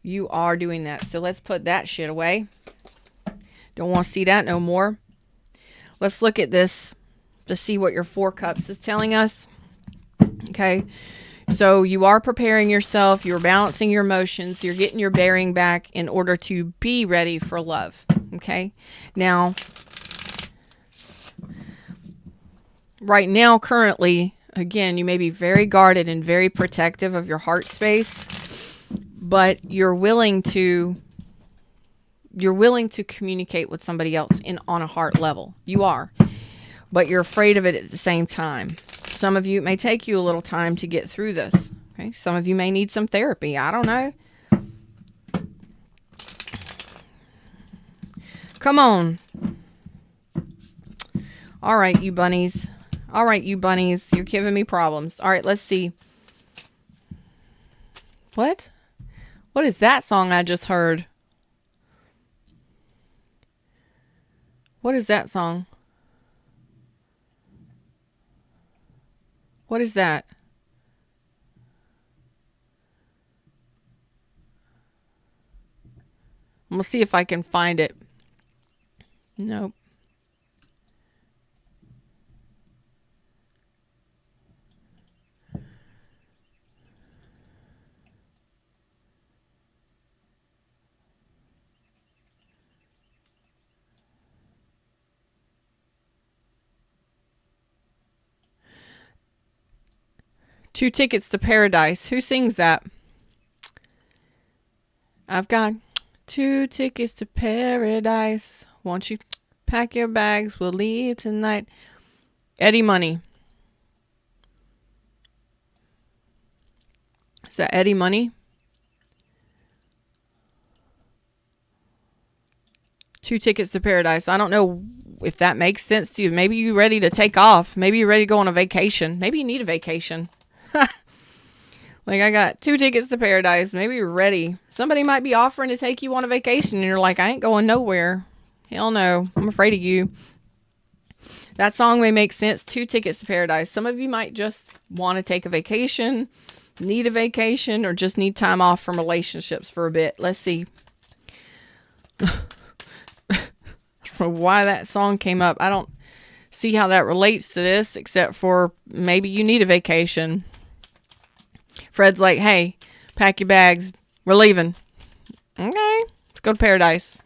You are doing that. So let's put that shit away. Don't want to see that no more. Let's look at this to see what your 4 cups is telling us. Okay. So you are preparing yourself. You're balancing your emotions. You're getting your bearing back in order to be ready for love. Okay. Now, right now, currently, again, you may be very guarded and very protective of your heart space, but you're willing to communicate with somebody else on a heart level. You are, but you're afraid of it at the same time. Some of you, it may take you a little time to get through this. Okay. Some of you may need some therapy. I don't know. Come on. All right, you bunnies. All right, you bunnies. You're giving me problems. All right, let's see. What? What is that song I just heard? What is that song? What is that? I'm going to see if I can find it. Nope. Two Tickets to Paradise. Who sings that? I've got 2 tickets to paradise. Won't you pack your bags? We'll leave tonight. Eddie Money. Is that Eddie Money? 2 Tickets to Paradise. I don't know if that makes sense to you. Maybe you're ready to take off. Maybe you're ready to go on a vacation. Maybe you need a vacation. Like, I got 2 tickets to paradise. Maybe you're ready. Somebody might be offering to take you on a vacation, and you're like, I ain't going nowhere. Hell no. I'm afraid of you. That song may make sense. 2 tickets to paradise. Some of you might just want to take a vacation, need a vacation, or just need time off from relationships for a bit. Let's see. I don't know why that song came up. I don't see how that relates to this, except for maybe you need a vacation. Fred's like, hey, pack your bags. We're leaving. Okay. Let's go to paradise.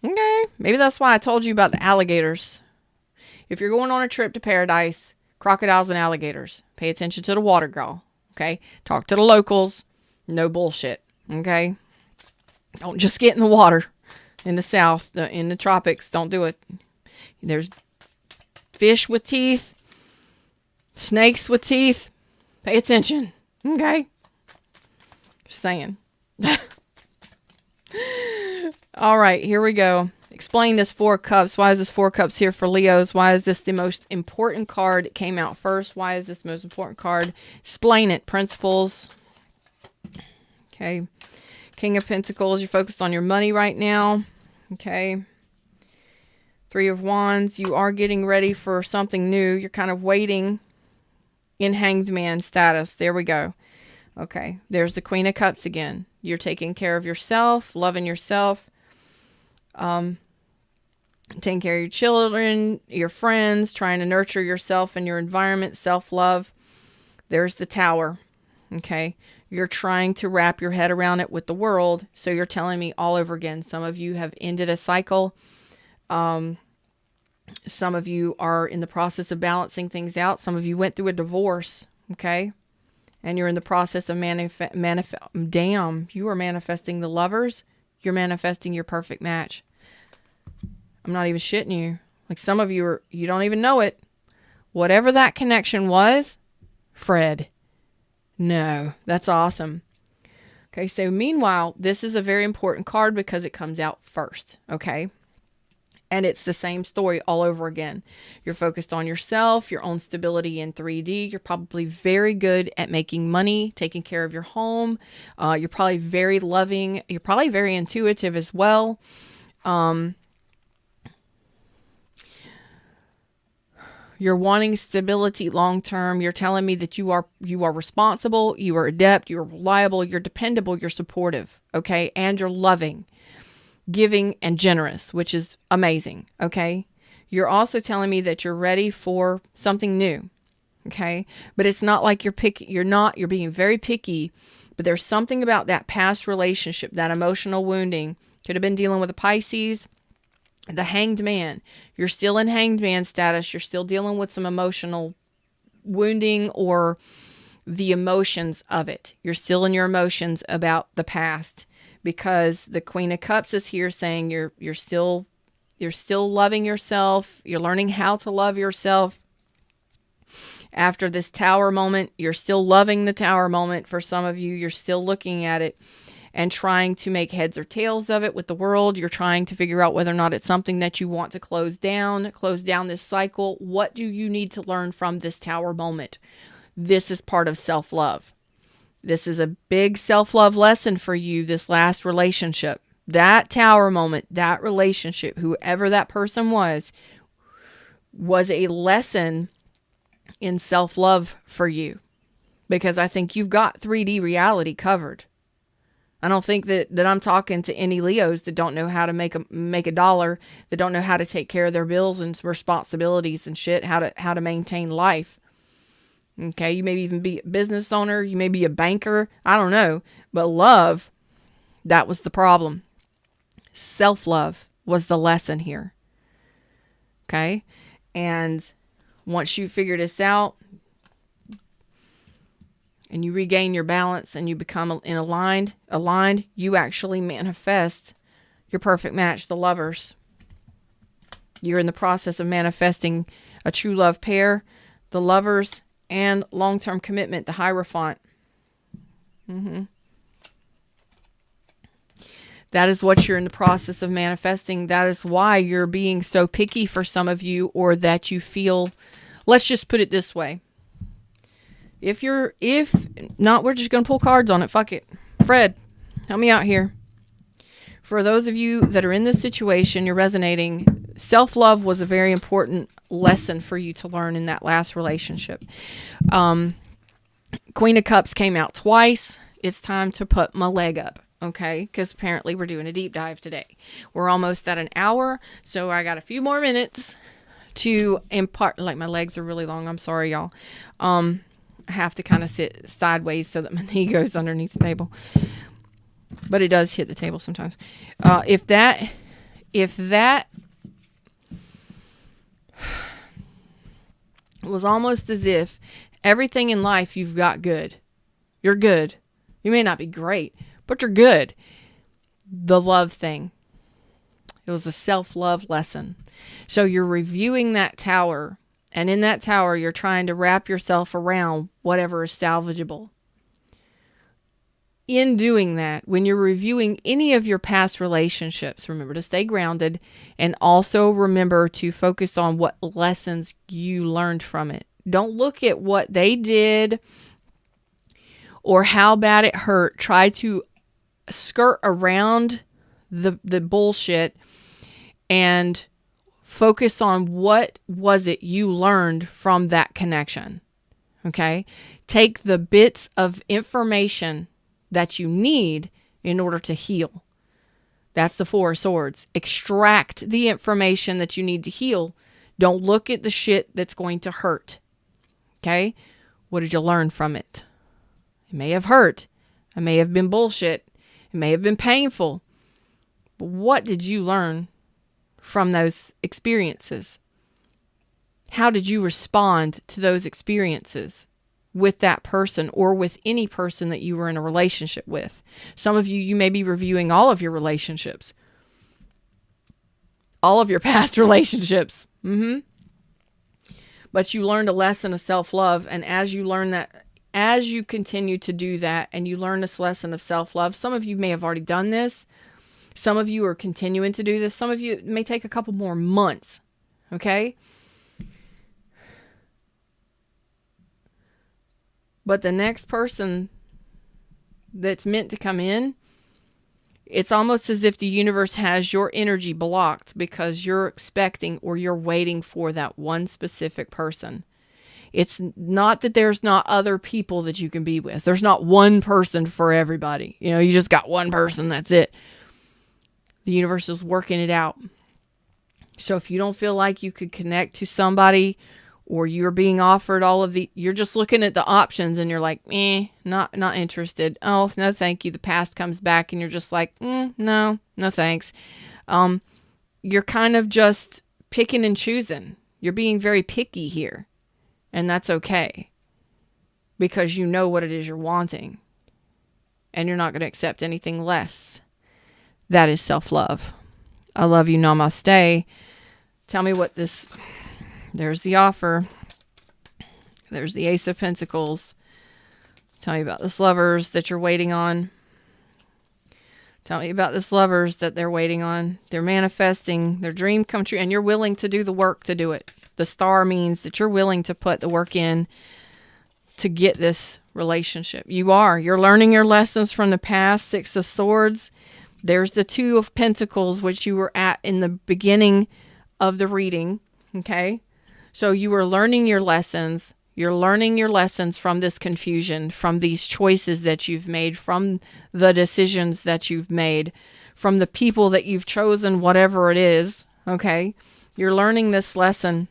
Okay. Maybe that's why I told you about the alligators. If you're going on a trip to paradise, crocodiles and alligators, pay attention to the water, girl. Okay. Talk to the locals. No bullshit. Okay. Don't just get in the water in the south, in the tropics. Don't do it. There's fish with teeth, snakes with teeth. Pay attention. Okay. Just saying. All right, here we go. Explain this 4 cups. Why is this 4 cups here for Leos? Why is this the most important card? It came out first. Why is this the most important card? Explain it. Principles. Okay. King of Pentacles. You're focused on your money right now. Okay. 3 of Wands. You are getting ready for something new. You're kind of waiting in Hanged Man status. There we go. Okay. There's the Queen of Cups again. You're taking care of yourself, loving yourself, taking care of your children, your friends, trying to nurture yourself and your environment, self-love. There's the Tower. Okay. You're trying to wrap your head around it with the world. So you're telling me all over again. Some of you have ended a cycle. Some of you are in the process of balancing things out. Some of you went through a divorce. Okay. And you're in the process of damn, you are manifesting the lovers. You're manifesting your perfect match. I'm not even shitting you. Like some of you you don't even know it. Whatever that connection was, Fred. No, that's awesome. Okay, so meanwhile, this is a very important card because it comes out first, okay? And it's the same story all over again. You're focused on yourself, your own stability in 3D. You're probably very good at making money, taking care of your home. You're probably very loving. You're probably very intuitive as well. You're wanting stability long term. You're telling me that you are responsible, you are adept, you're reliable, you're dependable, you're supportive, okay? And you're loving, giving, and generous, which is amazing, okay? You're also telling me that you're ready for something new, okay? But it's not like you're picky. You're being very picky, but there's something about that past relationship, that emotional wounding. Could have been dealing with a Pisces. The Hanged Man. You're still in Hanged Man status. You're still dealing with some emotional wounding or the emotions of it. You're still in your emotions about the past because the Queen of Cups is here saying you're still loving yourself. You're learning how to love yourself. After this Tower moment, you're still loving the Tower moment. For some of you, you're still looking at it and trying to make heads or tails of it with the world. You're trying to figure out whether or not it's something that you want to close down this cycle. What do you need to learn from this Tower moment? This is part of self-love. This is a big self-love lesson for you, this last relationship. That Tower moment, that relationship, whoever that person was a lesson in self-love for you. Because I think you've got 3D reality covered. I don't think that I'm talking to any Leos that don't know how to make a dollar, that don't know how to take care of their bills and responsibilities and shit, how to maintain life. Okay, you may even be a business owner, you may be a banker, I don't know, but love, that was the problem. Self-love was the lesson here. Okay? And once you figure this out, and you regain your balance and you become aligned, you actually manifest your perfect match, the lovers. You're in the process of manifesting a true love pair, the lovers, and long-term commitment, the Hierophant. That is what you're in the process of manifesting. That is why you're being so picky for some of you, or that you feel, let's just put it this way. If not, we're just going to pull cards on it. Fuck it. Fred, help me out here. For those of you that are in this situation, you're resonating. Self-love was a very important lesson for you to learn in that last relationship. Queen of Cups came out twice. It's time to put my leg up. Okay, because apparently we're doing a deep dive today. We're almost at an hour, so I got a few more minutes to impart. Like, my legs are really long. I'm sorry, y'all. I have to kind of sit sideways so that my knee goes underneath the table. But it does hit the table sometimes. If that was almost as if everything in life you've got good. You're good. You may not be great, but you're good. The love thing. It was a self-love lesson. So you're reviewing that tower. And in that tower, you're trying to wrap yourself around whatever is salvageable. In doing that, when you're reviewing any of your past relationships, remember to stay grounded, and also remember to focus on what lessons you learned from it. Don't look at what they did or how bad it hurt. Try to skirt around the bullshit and focus on what was it you learned from that connection. Okay? Take the bits of information that you need in order to heal. That's the Four of Swords. Extract the information that you need to heal. Don't look at the shit that's going to hurt. Okay? What did you learn from it? It may have hurt. It may have been bullshit. It may have been painful. But what did you learn from those experiences? How did you respond to those experiences with that person or with any person that you were in a relationship with? Some of you may be reviewing all of your relationships. All of your past relationships. But you learned a lesson of self-love. And as you learn that, as you continue to do that and you learn this lesson of self-love, some of you may have already done this. Some of you are continuing to do this. Some of you, it may take a couple more months. Okay? But the next person that's meant to come in, it's almost as if the universe has your energy blocked because you're expecting or you're waiting for that one specific person. It's not that there's not other people that you can be with. There's not one person for everybody. You know, you just got one person, that's it. The universe is working it out. So if you don't feel like you could connect to somebody, or you're being offered all of you're just looking at the options and you're like, not interested. Oh, no, thank you. The past comes back and you're just like, no thanks. You're kind of just picking and choosing. You're being very picky here. And that's okay. Because you know what it is you're wanting. And you're not going to accept anything less. That is self-love. I love you. Namaste. Tell me what this... There's the offer. There's the Ace of Pentacles. Tell me about this Lovers that you're waiting on. Tell me about this Lovers that they're waiting on. They're manifesting their dream come true, and you're willing to do the work to do it. The star means that you're willing to put the work in to get this relationship. You are. You're learning your lessons from the past. Six of Swords. There's the Two of Pentacles, which you were at in the beginning of the reading. Okay? So you are learning your lessons. You're learning your lessons from this confusion, from these choices that you've made, from the decisions that you've made, from the people that you've chosen, whatever it is. Okay? You're learning this lesson.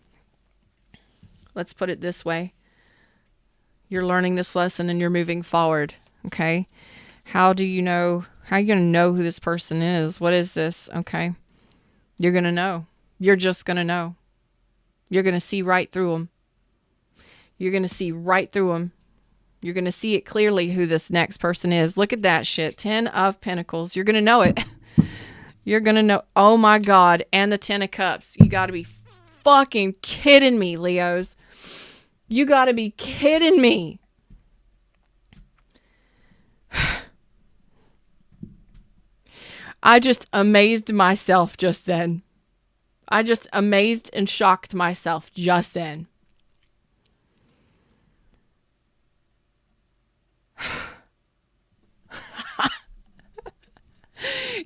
Let's put it this way. You're learning this lesson and you're moving forward. Okay? How do you know? How are you going to know who this person is? What is this? Okay? You're going to know. You're just going to know. You're going to see right through them. You're going to see right through them. You're going to see it clearly who this next person is. Look at that shit. 10 of Pentacles. You're going to know it. You're going to know. Oh my God. And the 10 of Cups. You got to be fucking kidding me, Leos. You got to be kidding me. I just amazed myself just then. I just amazed and shocked myself just then.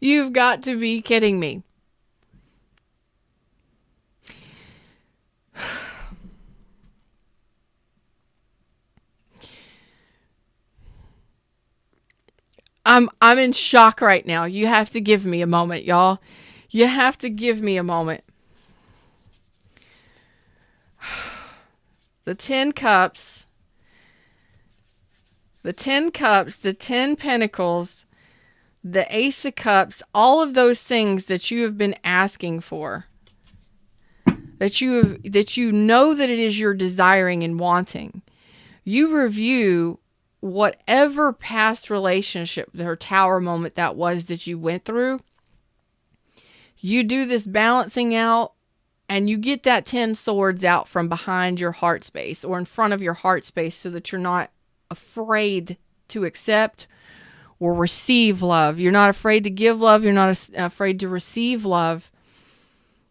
You've got to be kidding me. I'm in shock right now. You have to give me a moment, y'all. You have to give me a moment. The 10 Cups, the 10 Cups, the 10 Pentacles, the Ace of Cups, all of those things that you have been asking for, that you know that it is your desiring and wanting. You review whatever past relationship or tower moment that was that you went through. You do this balancing out. And you get that 10 swords out from behind your heart space or in front of your heart space so that you're not afraid to accept or receive love. You're not afraid to give love. You're not afraid to receive love.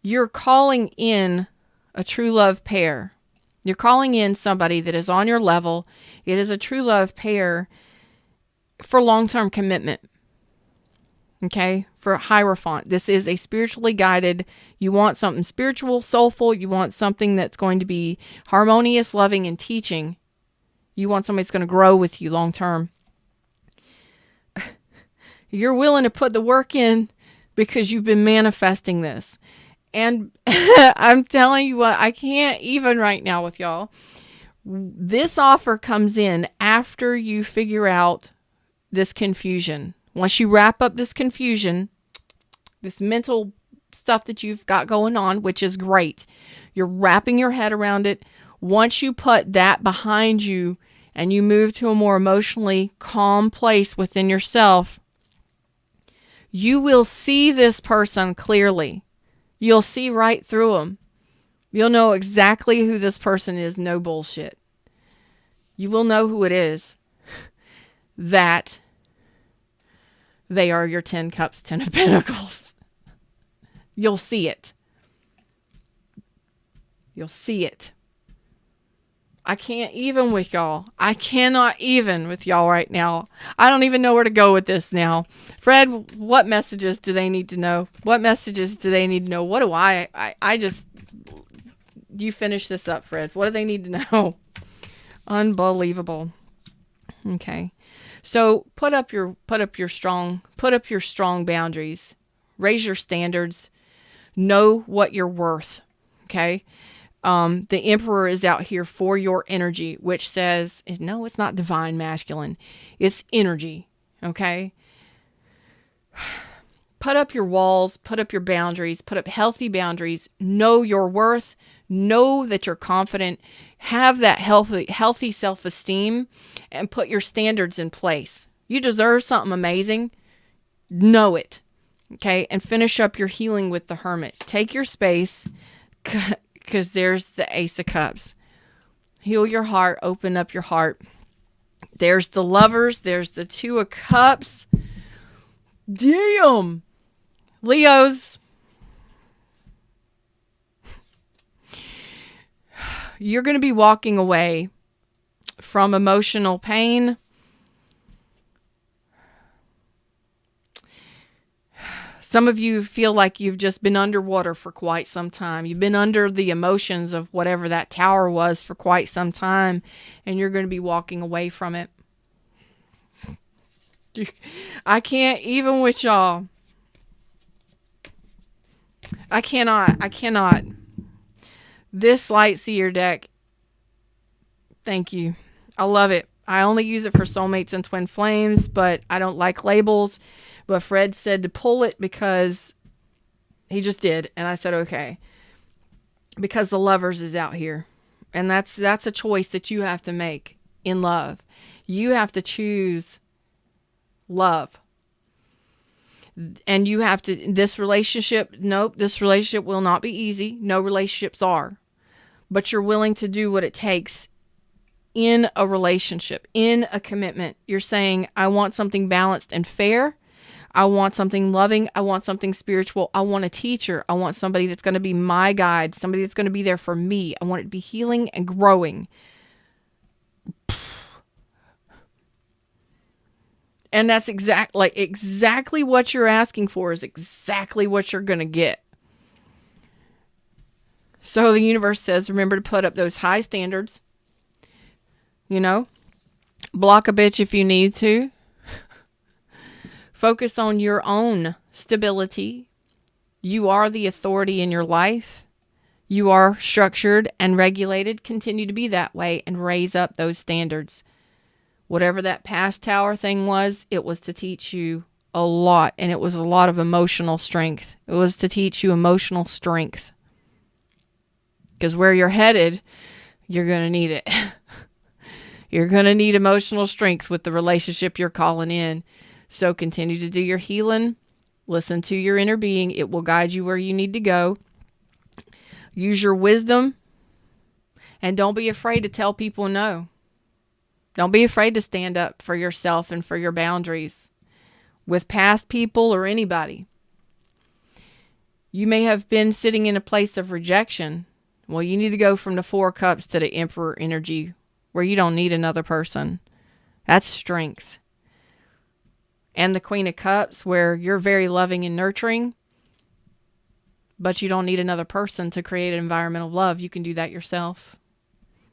You're calling in a true love pair. You're calling in somebody that is on your level. It is a true love pair for long-term commitment. Okay, for Hierophant. This is a spiritually guided, you want something spiritual, soulful, you want something that's going to be harmonious, loving, and teaching. You want somebody that's going to grow with you long term. You're willing to put the work in because you've been manifesting this. And I'm telling you what, I can't even right now with y'all. This offer comes in after you figure out this confusion. Once you wrap up this confusion, this mental stuff that you've got going on, which is great, you're wrapping your head around it. Once you put that behind you and you move to a more emotionally calm place within yourself, you will see this person clearly. You'll see right through them. You'll know exactly who this person is. No bullshit. You will know who it is. That they are your 10 cups, 10 of pentacles. You'll see it. You'll see it. I can't even with y'all. I cannot even with y'all right now. I don't even know where to go with this now. Fred, what messages do they need to know? What messages do they need to know? What do I just, you finish this up, Fred. What do they need to know? Unbelievable. Okay. So put up your strong boundaries. Raise your standards. Know what you're worth. Okay. The Emperor is out here for your energy, which says, no, it's not divine masculine. It's energy. Okay. Put up your walls, put up your boundaries, put up healthy boundaries. Know your worth. Know that you're confident. Have that healthy self-esteem and put your standards in place. You deserve something amazing. Know it. Okay. And finish up your healing with the Hermit. Take your space because there's the Ace of Cups. Heal your heart. Open up your heart. There's the Lovers. There's the Two of Cups. Damn. Leos. You're going to be walking away from emotional pain. Some of you feel like you've just been underwater for quite some time. You've been under the emotions of whatever that tower was for quite some time, and you're going to be walking away from it. I can't even with y'all. I cannot. This Light Seer deck, thank you. I love it. I only use it for Soulmates and Twin Flames, but I don't like labels. But Fred said to pull it because he just did. And I said, okay. Because the Lovers is out here. And that's a choice that you have to make in love. You have to choose love. And you have to, this relationship will not be easy. No relationships are. But you're willing to do what it takes in a relationship, in a commitment. You're saying, I want something balanced and fair. I want something loving. I want something spiritual. I want a teacher. I want somebody that's going to be my guide, somebody that's going to be there for me. I want it to be healing and growing. And that's exactly what you're asking for is exactly what you're going to get. So the universe says, remember to put up those high standards. You know, block a bitch if you need to. Focus on your own stability. You are the authority in your life. You are structured and regulated. Continue to be that way and raise up those standards. Whatever that past tower thing was, it was to teach you a lot. And it was a lot of emotional strength. It was to teach you emotional strength. Because where you're headed, you're going to need it. You're going to need emotional strength with the relationship you're calling in. So continue to do your healing. Listen to your inner being. It will guide you where you need to go. Use your wisdom. And don't be afraid to tell people no. Don't be afraid to stand up for yourself and for your boundaries with past people or anybody. You may have been sitting in a place of rejection. Well, you need to go from the Four of Cups to the Emperor energy where you don't need another person. That's strength. And the Queen of Cups where you're very loving and nurturing, but you don't need another person to create an environment of love. You can do that yourself.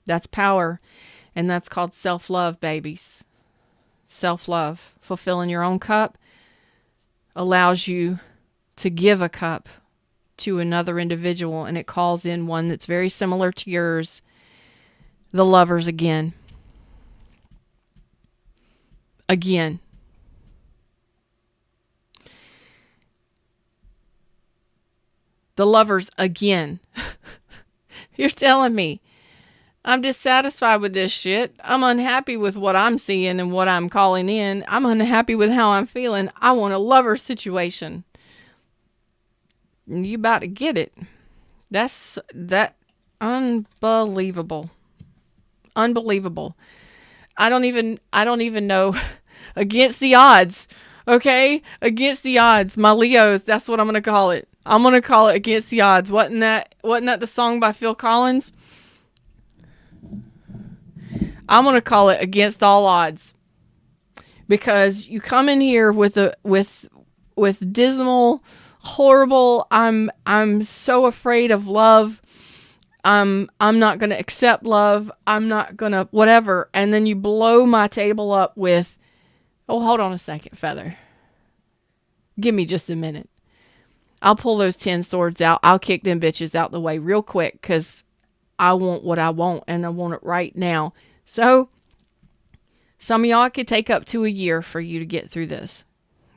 That's power. And that's called self-love, babies. Self-love. Fulfilling your own cup allows you to give a cup to another individual, and it calls in one that's very similar to yours. The Lovers again. Again. The Lovers again. You're telling me I'm dissatisfied with this shit. I'm unhappy with what I'm seeing and what I'm calling in. I'm unhappy with how I'm feeling. I want a lover situation. You about to get it. That unbelievable. Unbelievable. I don't even know. Against the odds. Okay? Against the odds. My Leos, that's what I'm gonna call it. I'm gonna call it Against the Odds. Wasn't that the song by Phil Collins? I'm gonna call it Against All Odds. Because you come in here with dismal, horrible, I'm so afraid of love. I'm not going to accept love. I'm not going to whatever. And then you blow my table up with, oh, hold on a second, Feather. Give me just a minute. I'll pull those 10 swords out. I'll kick them bitches out the way real quick because I want what I want and I want it right now. So some of y'all could take up to a year for you to get through this.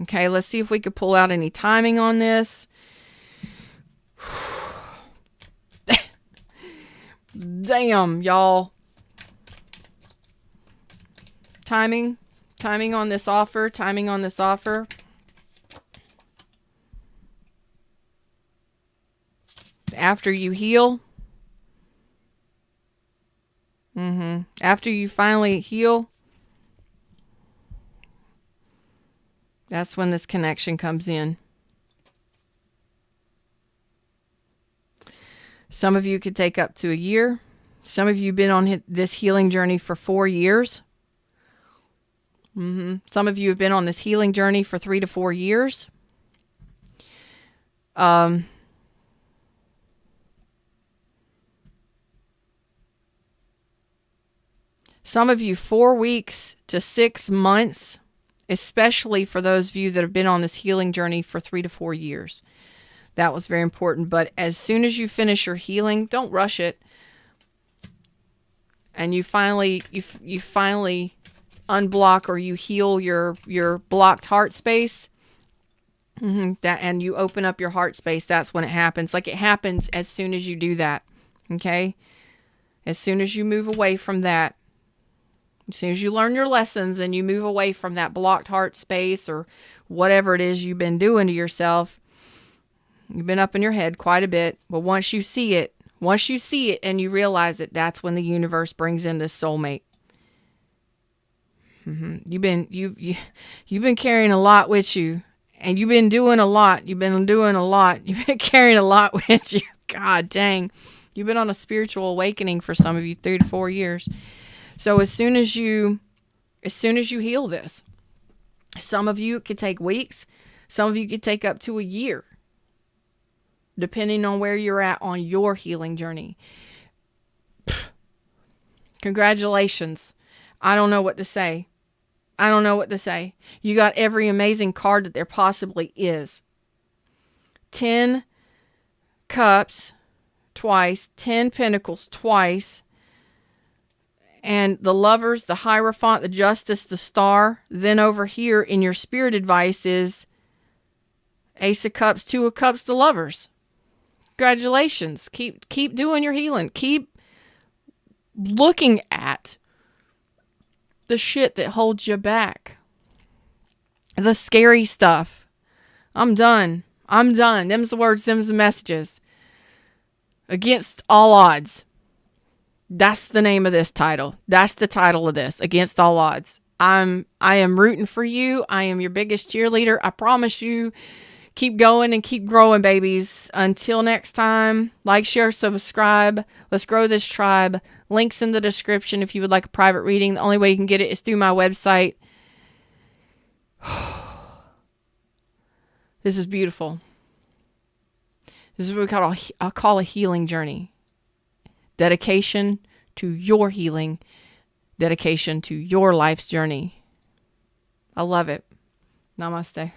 Okay, let's see if we could pull out any timing on this. Damn, y'all. Timing on this offer. After you heal. After you finally heal. That's when this connection comes in. Some of you could take up to a year. Some of you have been on this healing journey for 4 years. Some of you have been on this healing journey for 3 to 4 years. Some of you 4 weeks to 6 months, especially for those of you that have been on this healing journey for 3 to 4 years. That was very important. But as soon as you finish your healing, don't rush it. And you finally unblock or you heal your blocked heart space. And you open up your heart space. That's when it happens. Like it happens as soon as you do that. Okay? As soon as you move away from that. As soon as you learn your lessons and you move away from that blocked heart space or whatever it is you've been doing to yourself. You've been up in your head quite a bit, but once you see it and you realize it, that's when the universe brings in this soulmate. You've been carrying a lot with you, and you've been doing a lot. You've been carrying a lot with you. God dang. You've been on a spiritual awakening for some of you 3 to 4 years. So as soon as you heal this, some of you it could take weeks, some of you could take up to a year. Depending on where you're at on your healing journey. Congratulations. I don't know what to say. You got every amazing card that there possibly is. 10 cups twice, 10 pentacles twice, and the lovers, the Hierophant, the Justice, the Star. Then over here in your spirit advice is Ace of Cups, 2 of Cups, the lovers. Congratulations. Keep doing your healing. Keep looking at the shit that holds you back. The scary stuff. I'm done. Them's the words, them's the messages. Against all odds. That's the name of this title. That's the title of this. Against all odds. I am rooting for you. I am your biggest cheerleader. I promise you. Keep going and keep growing, babies. Until next time, like, share, subscribe. Let's grow this tribe. Links in the description if you would like a private reading. The only way you can get it is through my website. This is beautiful. This is what I call a healing journey. Dedication to your healing. Dedication to your life's journey. I love it. Namaste.